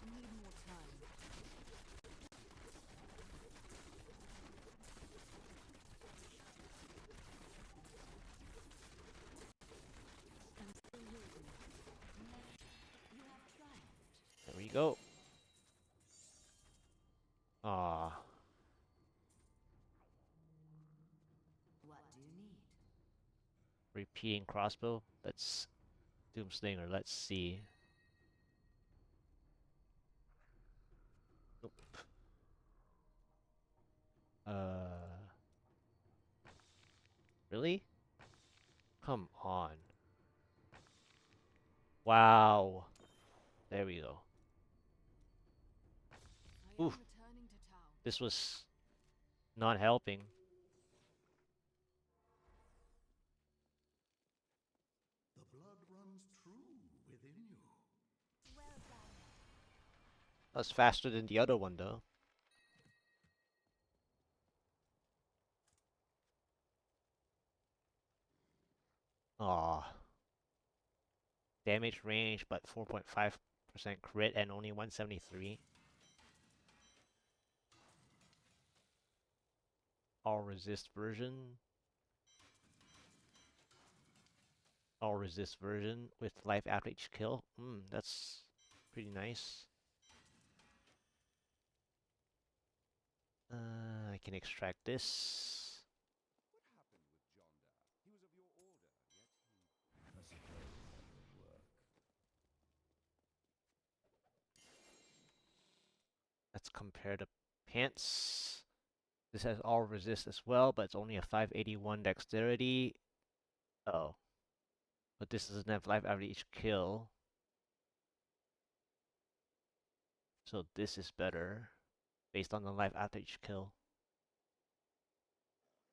Need more time. I'm still waiting. You have triumphed. There we go. Ah, What do you need? repeating crossbow. Let's Doomslinger. Let's see. Nope. Really? Come on. Wow. There we go. I am Oof. returning to town. This was not helping. The blood runs true within you. Well done. That's faster than the other one, though. Aw. Damage range, but 4.5% crit and only 173. All resist version. All resist version with life after each kill. That's pretty nice. I can extract this. What happened with Jonda? He was of your order, yet he... I suppose that will work. Let's compare the pants. This has all resist as well, but it's only a 581 dexterity. Oh. But this doesn't have life after each kill. So this is better. Based on the life after each kill.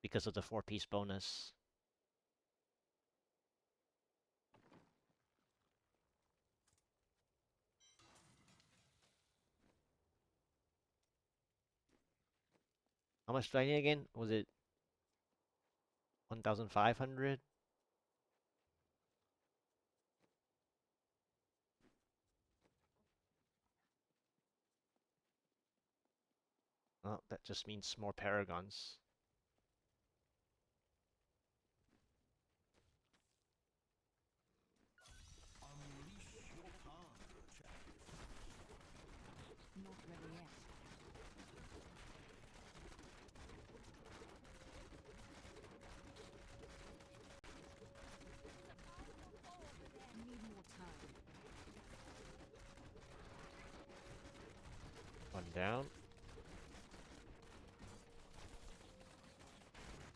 Because of the 4-piece bonus. How much do I need again? Was it 1,500? Oh, that just means more paragons. ready yet. Need more time. One down.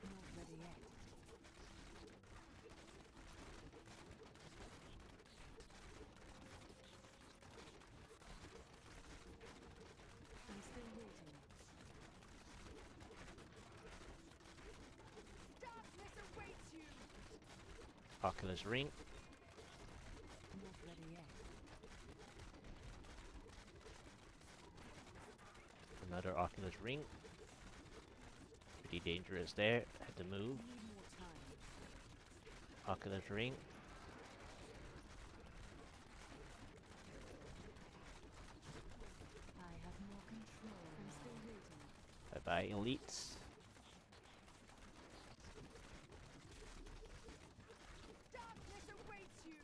Not ready yet. I'm still waiting. Darkness awaits you! Oculus Ring. Not ready yet. Another Oculus Ring. Pretty dangerous there. Had to move. Need more time. Oculus Ring. I have more control. I'm still waiting. Bye-bye, elites. Darkness awaits you!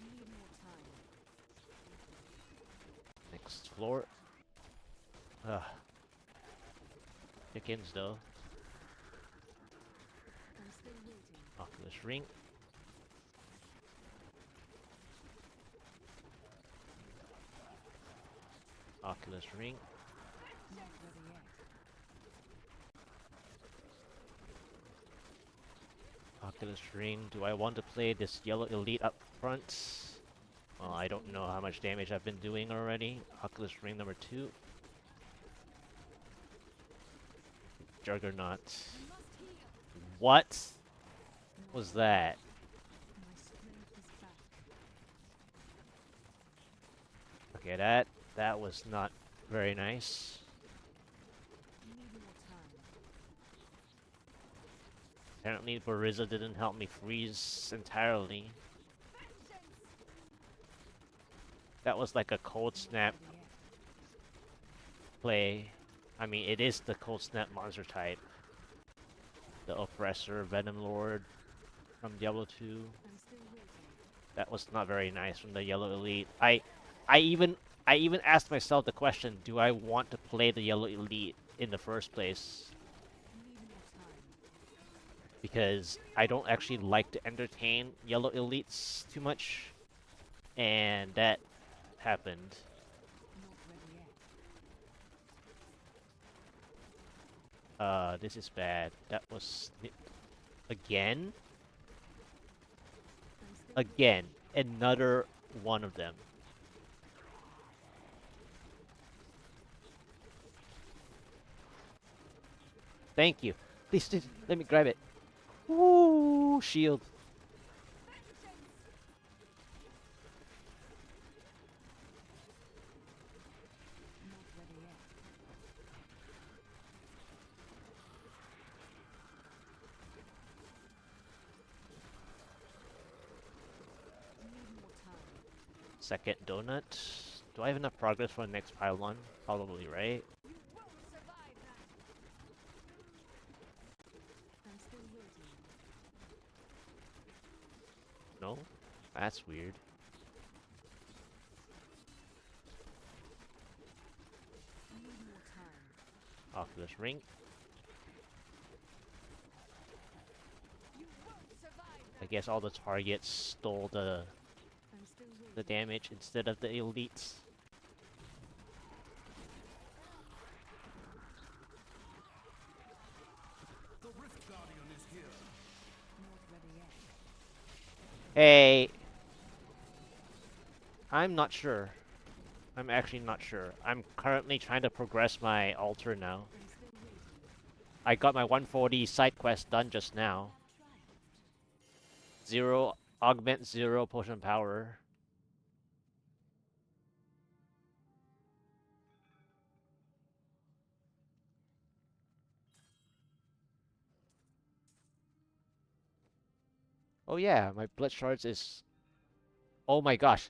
Need more time. Next floor. Ugh. Chickens, though. I'm still waiting. Oculus Ring. Oculus Ring. Not ready yet. Oculus Ring. Do I want to play this yellow elite up front? Well, I don't know how much damage I've been doing already. Oculus Ring number 2. Juggernaut. I must heal! What was that? My strength is back. Okay, that was not very nice. Need more time. Apparently, Bariza didn't help me freeze entirely. Vengeance! That was like a cold snap Ready yet. play. I mean, it is the cold snap monster type. The Oppressor, Venom Lord from Diablo 2. I'm still waiting. That was not very nice from the Yellow Elite. I even asked myself the question, do I want to play the Yellow Elite in the first place? Need more time. Because I don't actually like to entertain Yellow Elites too much. And that happened. Not ready yet. This is bad. That was again? I'm still Again, another one of them. Thank you. Please, let me grab it. Woo! Shield. Vengeance! not ready yet. Need more time. Second donut. Do I have enough progress for the next pylon? Probably, right? You won't survive that! I'm still waiting. No? That's weird. Need more time. Oculus Ring. You won't survive I that! guess all the targets stole the I'm still waiting. damage instead of the elites. The Rift Guardian is here. Not ready yet. Hey, I'm not sure. I'm actually not sure. I'm currently trying to progress my altar now. I'm still waiting. I got my 140 side quest done just now. 0 augment 0 potion power. Oh yeah, my blood shards is... Oh my gosh.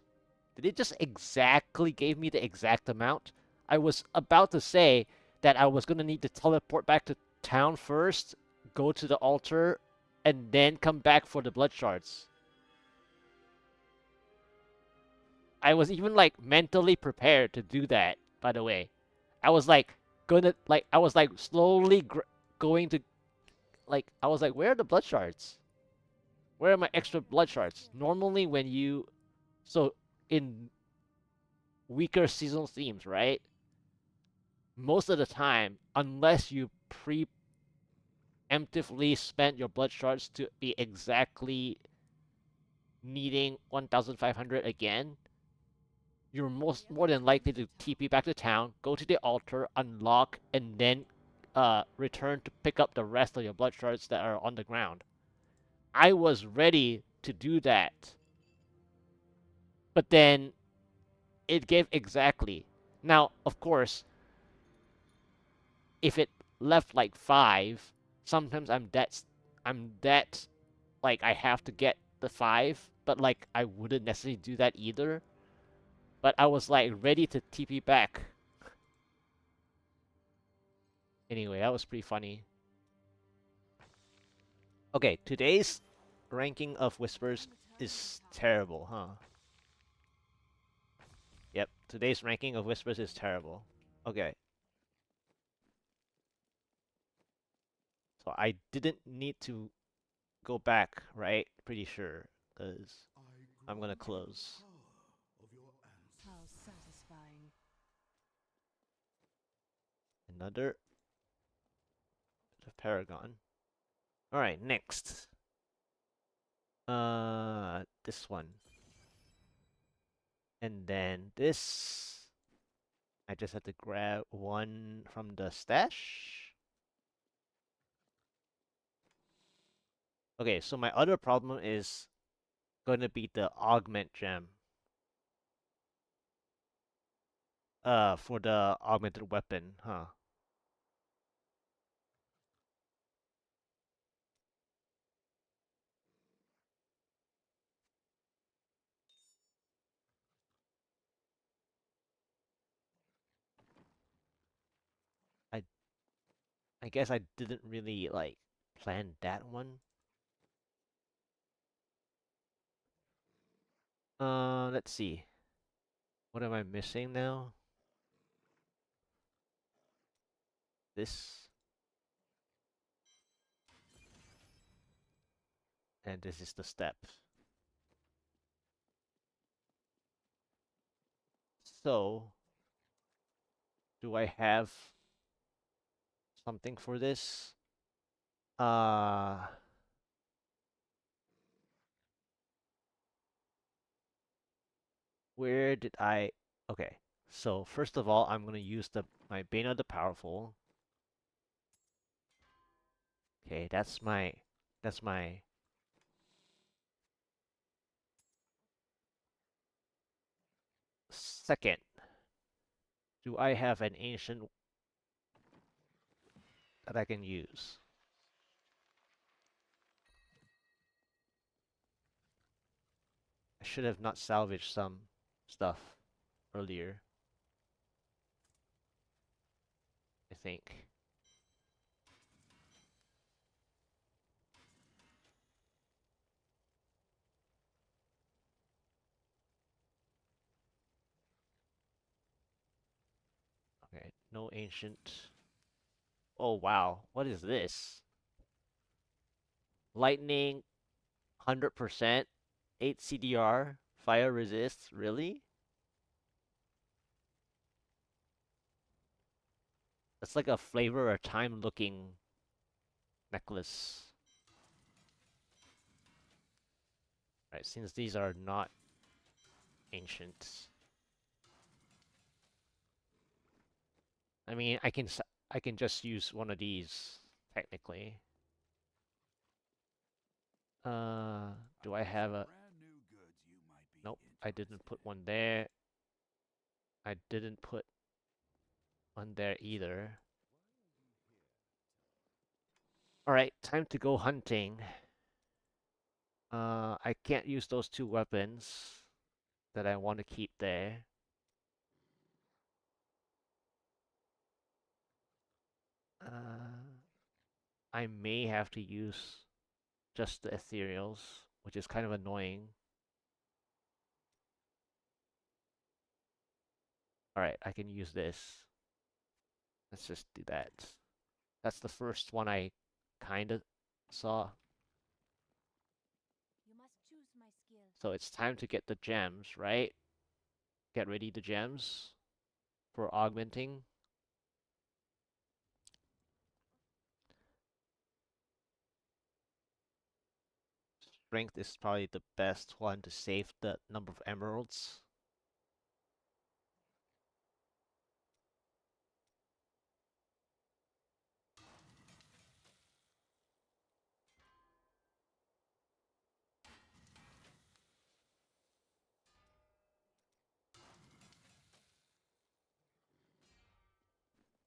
Did it just exactly give me the exact amount? I was about to say that I was gonna need to teleport back to town first, go to the altar, and then come back for the blood shards. I was even like mentally prepared to do that, by the way. I was like I was like slowly going to I was like, where are the blood shards? Where are my extra blood shards? Normally when you so in weaker seasonal themes, right? Most of the time, unless you preemptively spent your blood shards to be exactly needing 1,500 again, you're more than likely to TP back to town, go to the altar, unlock, and then return to pick up the rest of your blood shards that are on the ground. I was ready to do that, but then it gave exactly. Now, of course, if it left like 5, sometimes I'm that like I have to get the 5, but like I wouldn't necessarily do that either. But I was like ready to TP back. Anyway, that was pretty funny. Okay, today's ranking of whispers is terrible, huh? Yep, today's ranking of whispers is terrible. Okay. So I didn't need to go back, right? Pretty sure, because I'm gonna close. How satisfying. Another Paragon. Alright, next. This one. And then this. I just had to grab one from the stash. Okay, so my other problem is going to be the Augment gem. For the augmented weapon, huh? I I guess I didn't really like plan that one. Let's see. What am I missing now? This and this is the step. So, do I have something for this? Uh, where did I? Okay. So first of all, I'm gonna use my Bane of the Powerful. Okay, that's my second. Do I have an ancient that I can use? I should have not salvaged some stuff earlier, I think. Okay, no ancient. Oh wow, what is this? Lightning 100%, 8 CDR, fire resist, really? That's like a flavor or time looking necklace. Right, since these are not ancient. I mean, I can just use one of these technically. Do I have a Nope, I didn't put one there. I didn't put one there either. Alright, time to go hunting. I can't use those 2 weapons that I want to keep there. I may have to use just the ethereals, which is kind of annoying. Alright, I can use this. Let's just do that. That's the first one I kinda saw. You must choose my skill. So it's time to get the gems, right? Get ready the gems for augmenting. Strength is probably the best one to save the number of emeralds.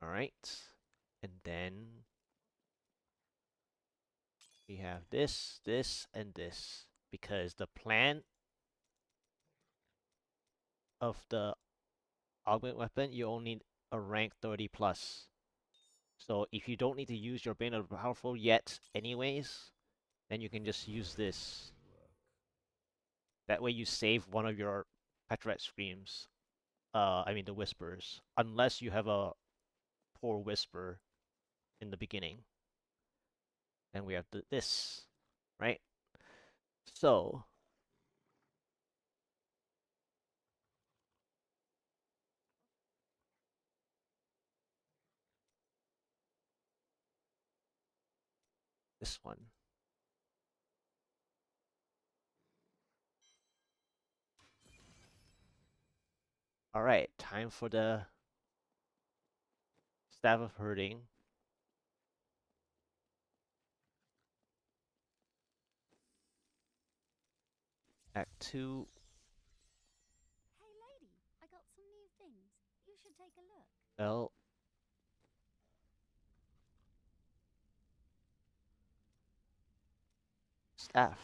Alright. And then we have this, this, and this. Because the plan of the augment weapon, you only need a rank 30 plus. So if you don't need to use your Bane of the Powerful yet anyways, then you can just use this. That way you save one of your Petroret Screams. I mean the Whispers. Unless you have a poor Whisper in the beginning. Then we have this, right? So this one. Alright, time for the Staff of Herding. Act 2. Hey lady, I got some new things. You should take a look. Well, staff.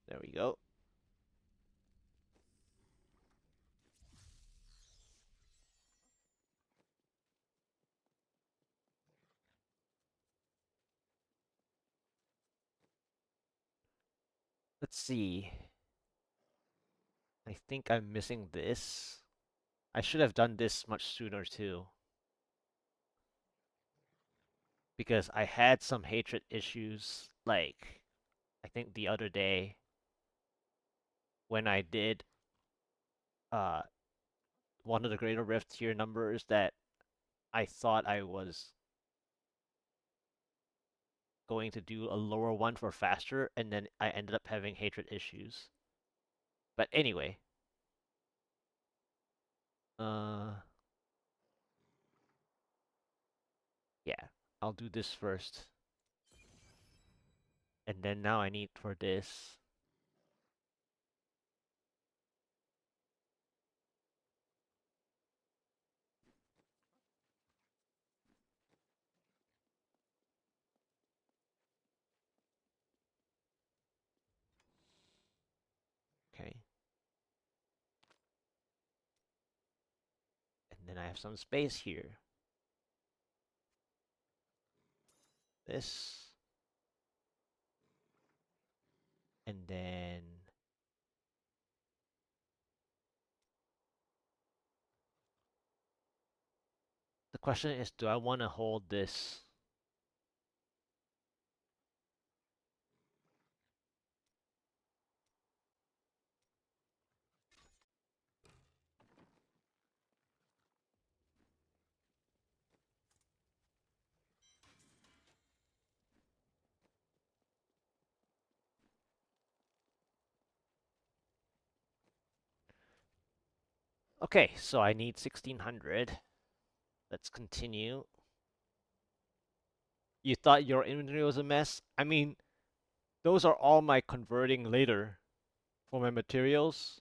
There we go. Let's see. I think I'm missing this. I should have done this much sooner too. Because I had some hatred issues, like, I think the other day when I did uh one of the Greater Rift tier numbers that I thought I was going to do a lower one for faster, and then I ended up having hatred issues. But anyway, yeah, I'll do this first. And then now I need for this. Okay. And then I have some space here. This. And then the question is, do I want to hold this? Okay, so I need 1600. Let's continue. You thought your inventory was a mess? I mean, those are all my converting later for my materials.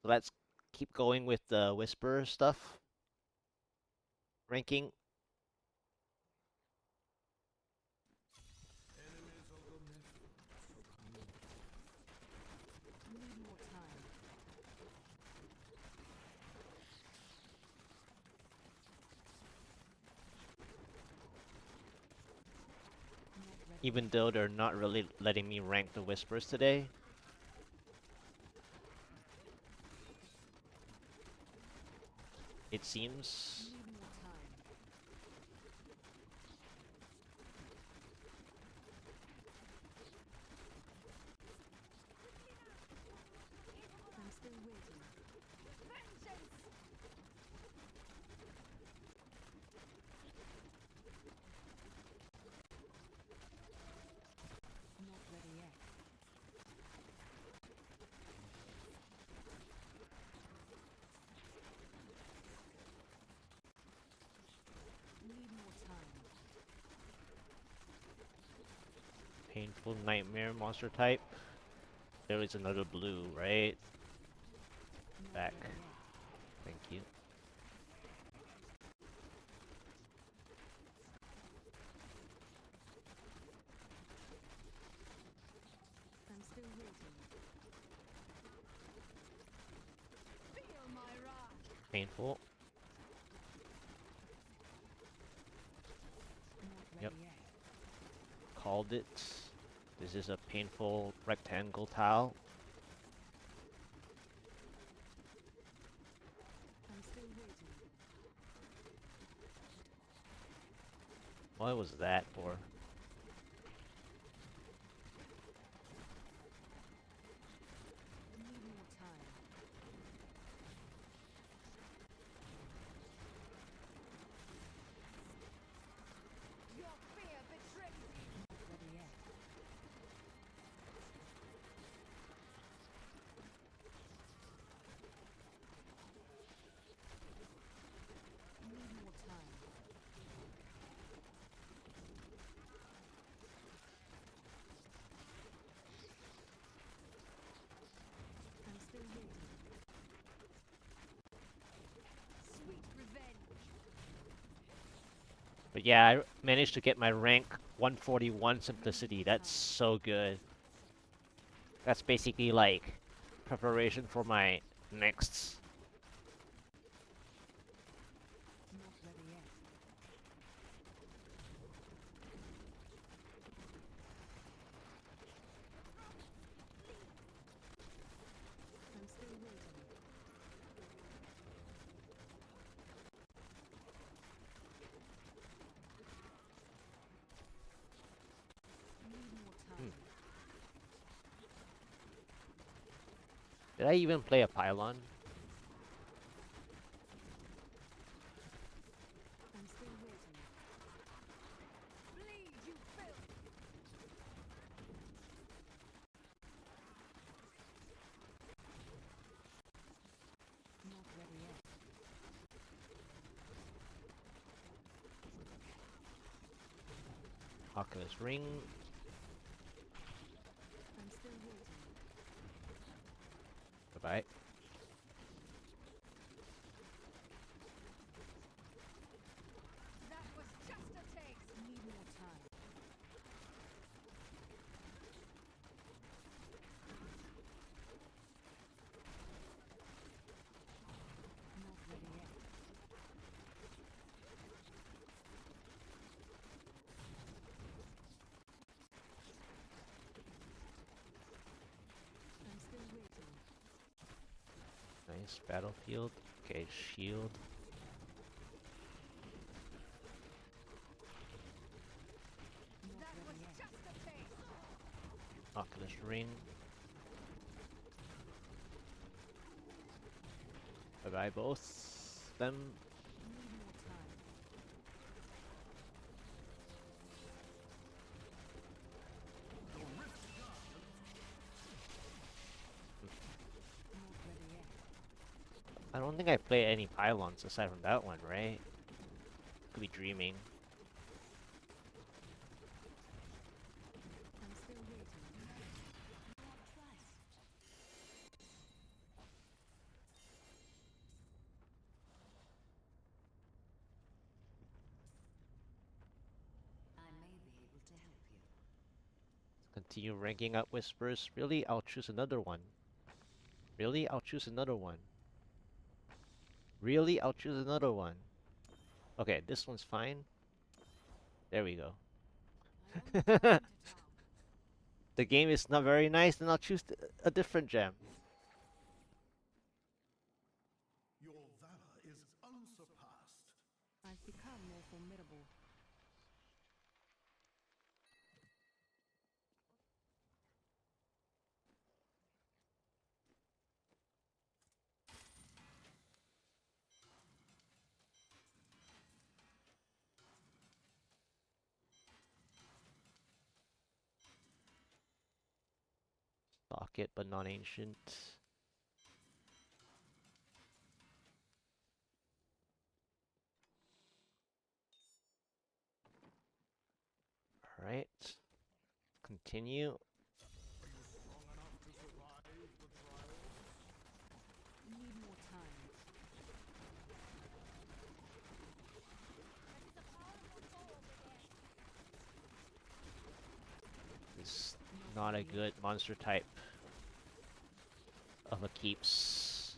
So let's keep going with the Whisper stuff. Ranking. Need more time. Even though they're not really letting me rank the Whispers today. It seems. Need more time. I'm still waiting. Vengeance! Not ready yet. Need more time. Painful Nightmare monster type. There is another blue, right? Not Back. ready yet. Thank you. I'm still waiting. Feel my wrath! Painful. Not ready Yep. yet. Called it. This is a painful rectangle tile. I'm still waiting. What was that for? Need more time. Your fear betrays you! Not ready yet. Need more time. I'm still waiting. Sweet revenge! But yeah, I managed to get my rank 141 simplicity. That's so good. That's basically like preparation for my next. Not ready yet. I'm still waiting. Need more time. Did I even play a pylon? I'm still waiting. Bleed, you filth! Not ready yet. Oculus Ring. I'm still waiting. Bye bye. That was just a taste! Need more time. Not ready yet. I'm still waiting. Nice battlefield. Okay, shield. Not That was ready yet. just a taste! Oculus Ring. Bye bye, both them. Need more time. Not ready yet. I don't think I play any pylons aside from that one, right? Could be dreaming. I'm still waiting. I may be able to help you. Continue ranking up Whispers. Really? I'll choose another one. Really? I'll choose another one. Really? I'll choose another one. Okay, this one's fine. There we go. Only time to tell. The game is not very nice, then I'll choose a different gem. Your valor is unsurpassed. I've become more formidable. Stock it, but not ancient. Alright. Continue. Strong enough to survive the trials? Need more time. This is not a good monster type of a keeps.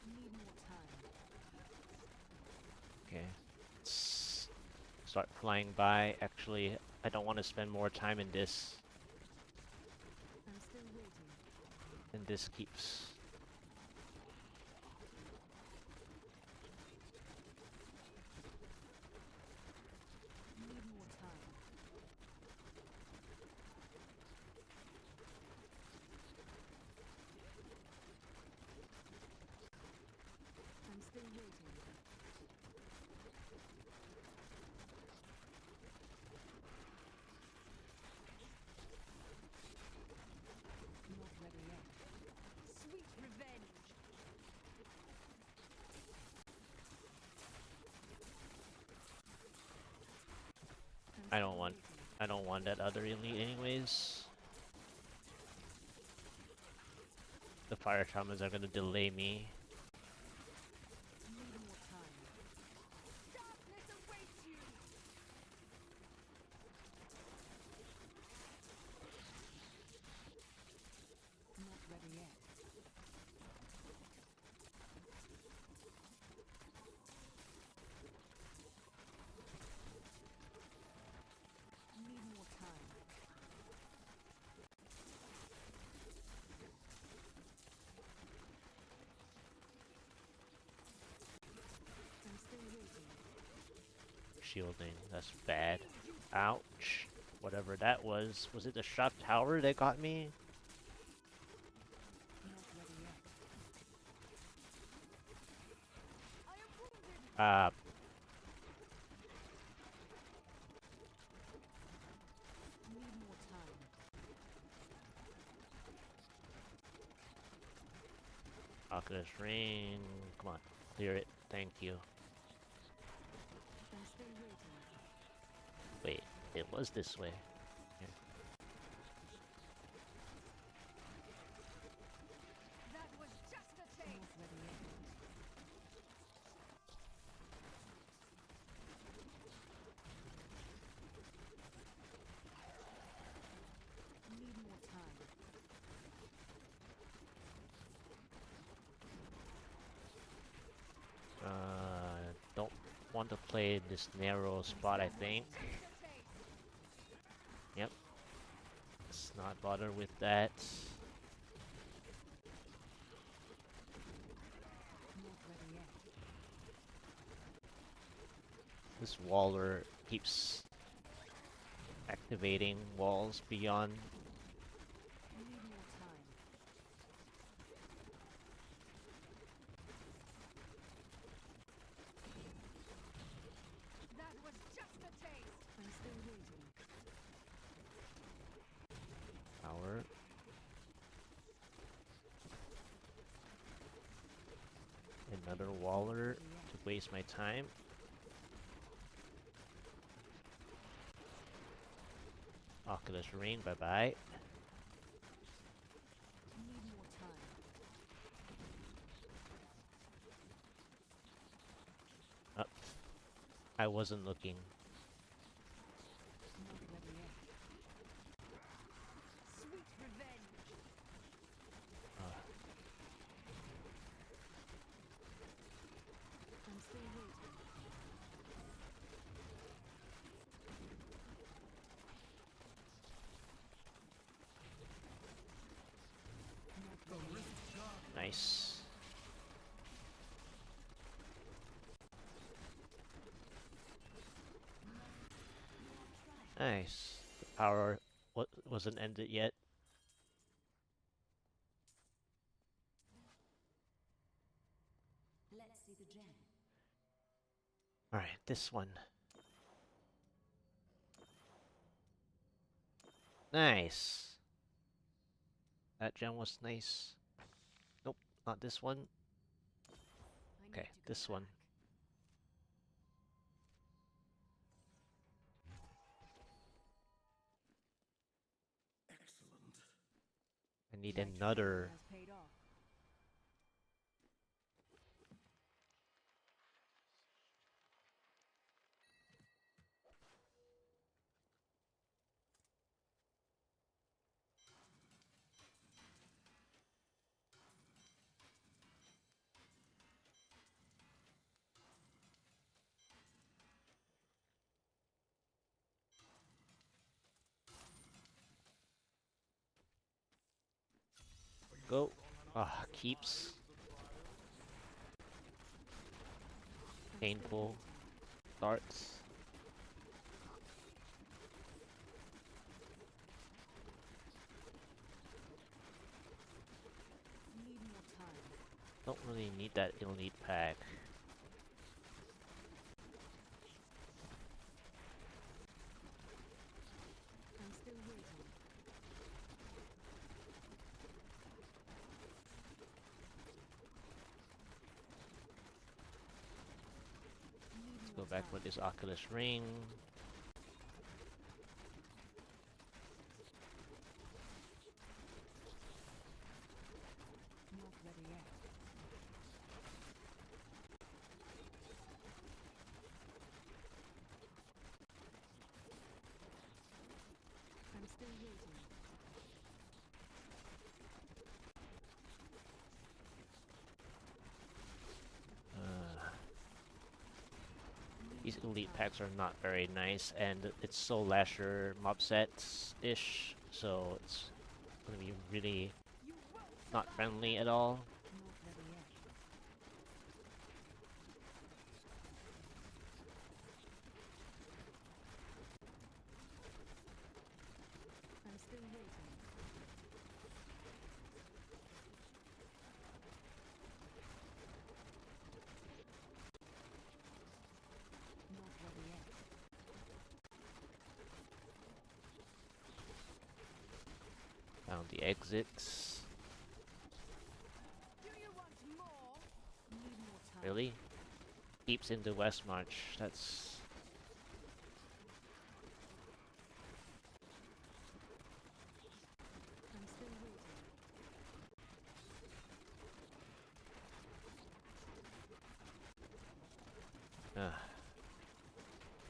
Need more time. Okay. Let's start flying by. Actually, I don't want to spend more time in this. I'm still waiting. In this keeps. Need more time. I'm still waiting. Not ready yet. Sweet revenge. I'm I still don't want waiting. I don't want that other elite anyways. The fire shamans are gonna delay me. Need more time. Darkness awaits you. Not ready yet. Need more time. I'm still waiting. Shielding, that's bad. Ouch. Whatever that was. Was it the shot tower that got me? Not ready yet. I am wounded. Need more time. Oculus Rain. Come on, clear it. Thank you. I'm still waiting. Wait, it was this way. That was just a Not taste. ready yet. Need more time. Don't want to play this narrow spot, I think. Just a taste. Yep. Let's not bother with that. Not ready yet. This Waller keeps activating walls beyond. Need more time. That was just a taste. I'm still waiting. Power. Another Waller to waste my time. Oculus Rain, bye bye. Need more time. Up. I wasn't looking. Not ready yet. Sweet revenge. I'm still waiting. Nice. The power wasn't ended yet. Let's see the gem. Alright, this one. Nice. That gem was nice. Nope, not this one. I need Okay, to go this one. back. Excellent. I need My training another. has paid off. Go. Ah, keeps. I'm still Painful. waiting. Starts. Need more time. Don't really need that elite pack. I'm still waiting. Need Let's more go back time. with this Oculus Ring. Not ready yet. I'm still waiting. These elite packs are not very nice, and it's Soul Lasher mob sets-ish, so it's gonna be really You won't not survive friendly that. at all. Not ready yet. I'm still waiting. Not ready yet. Found the exits. Do you want more? Need more time. Really? Keeps into West March. That's... I'm still waiting.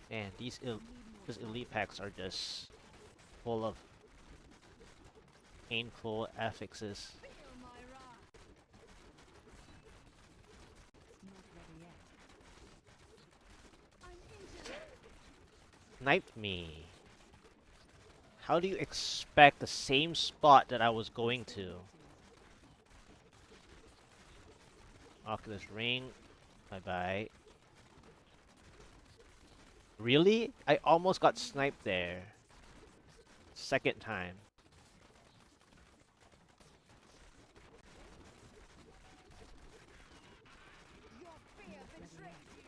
Man, these Need more time. elite packs are just full of painful affixes. Feel my wrath. Not ready yet. I'm injured. Sniped me. How do you expect the same spot that I was going Still to? waiting. Oculus Ring. Bye-bye. Really? I almost got sniped there. Second time. Your fear Not ready betrayed yet. you.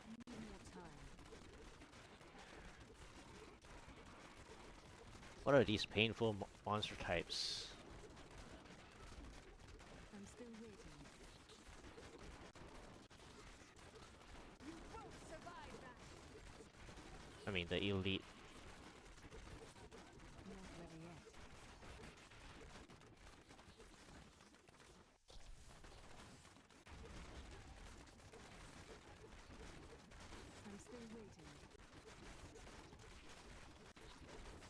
Need more time. What are these painful monster types? I'm still waiting. You won't survive that. I mean, the elite. Not ready yet. I'm still waiting.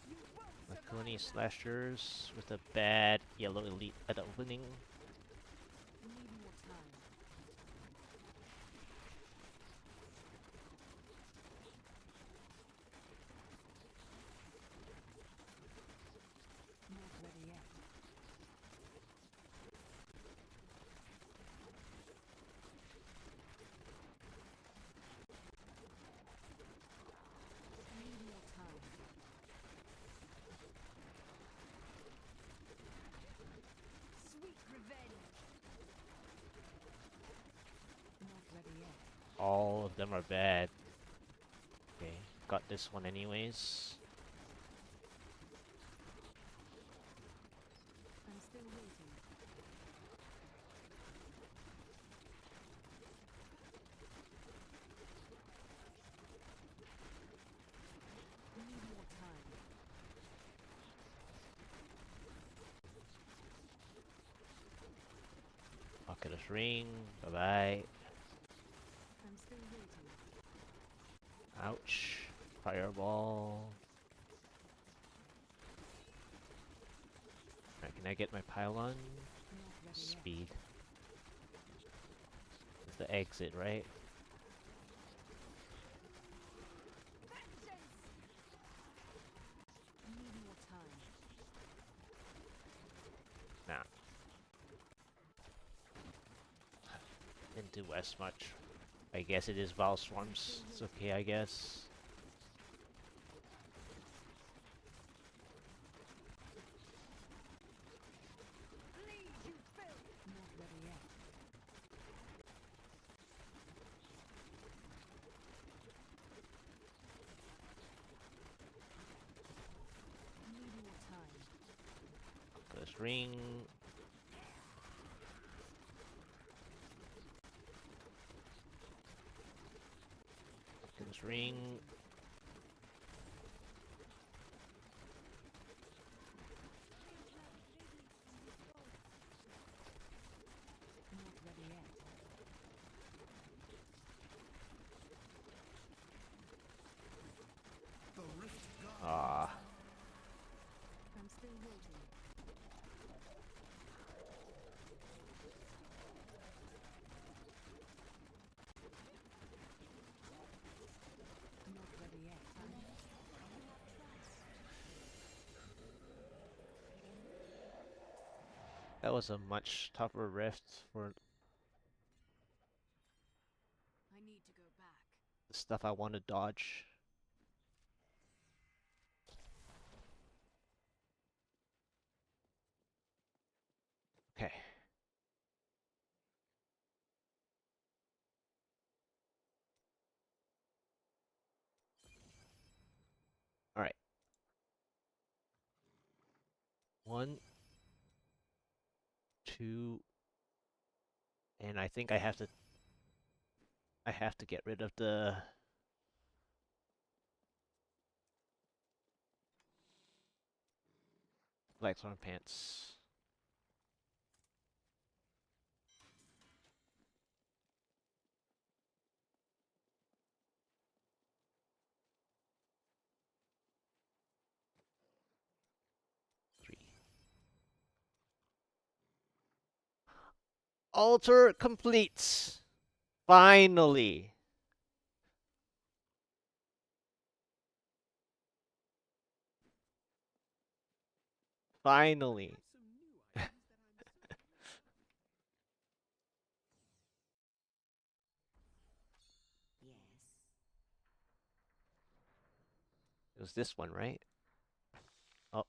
You won't Makuni survive that. slashers with a bad yellow elite at the opening. Need more time. Not ready yet. All of them are bad. Okay, got this one anyways. I'm still waiting. Need more time. Oculus Ring. Bye bye. I'm still waiting. Ouch. Fireball. Alright, can I get my pylon? Not ready yet. Speed. It's the exit, right? Vengeance! Need more time. Nah. Didn't do as much. I guess it is Val Swarms. It's okay, I guess. Bleed, you filth! Not ready yet. Need more time. Oculus Ring. Oculus Ring. Not ready yet. The rift god. Ah. I'm still waiting. Not ready yet. That was a much tougher rift for I need to go back. the stuff I want to dodge. Okay. Alright. 1, 2, and I think I have to get rid of the Blackthorn pants. Three. Altar complete. Finally. Finally. Yes. It was this one, right? Oh.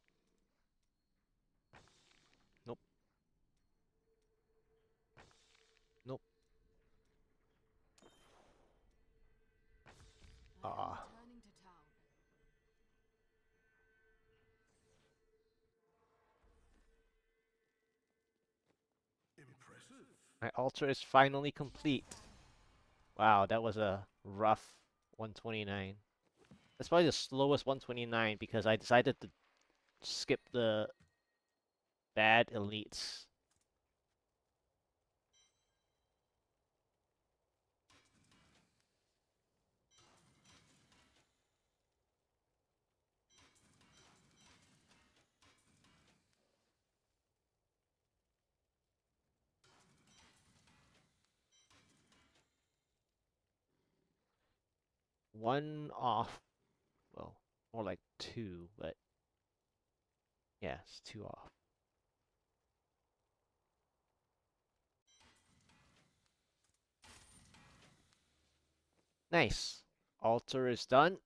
Nope. Nope. I am Ah. returning to town. Impressive. My altar is finally complete. Wow, that was a rough 129. That's probably the slowest 129 because I decided to skip the bad elites. One off. Well, more like two, but yeah, it's two off. Nice. Altar is done.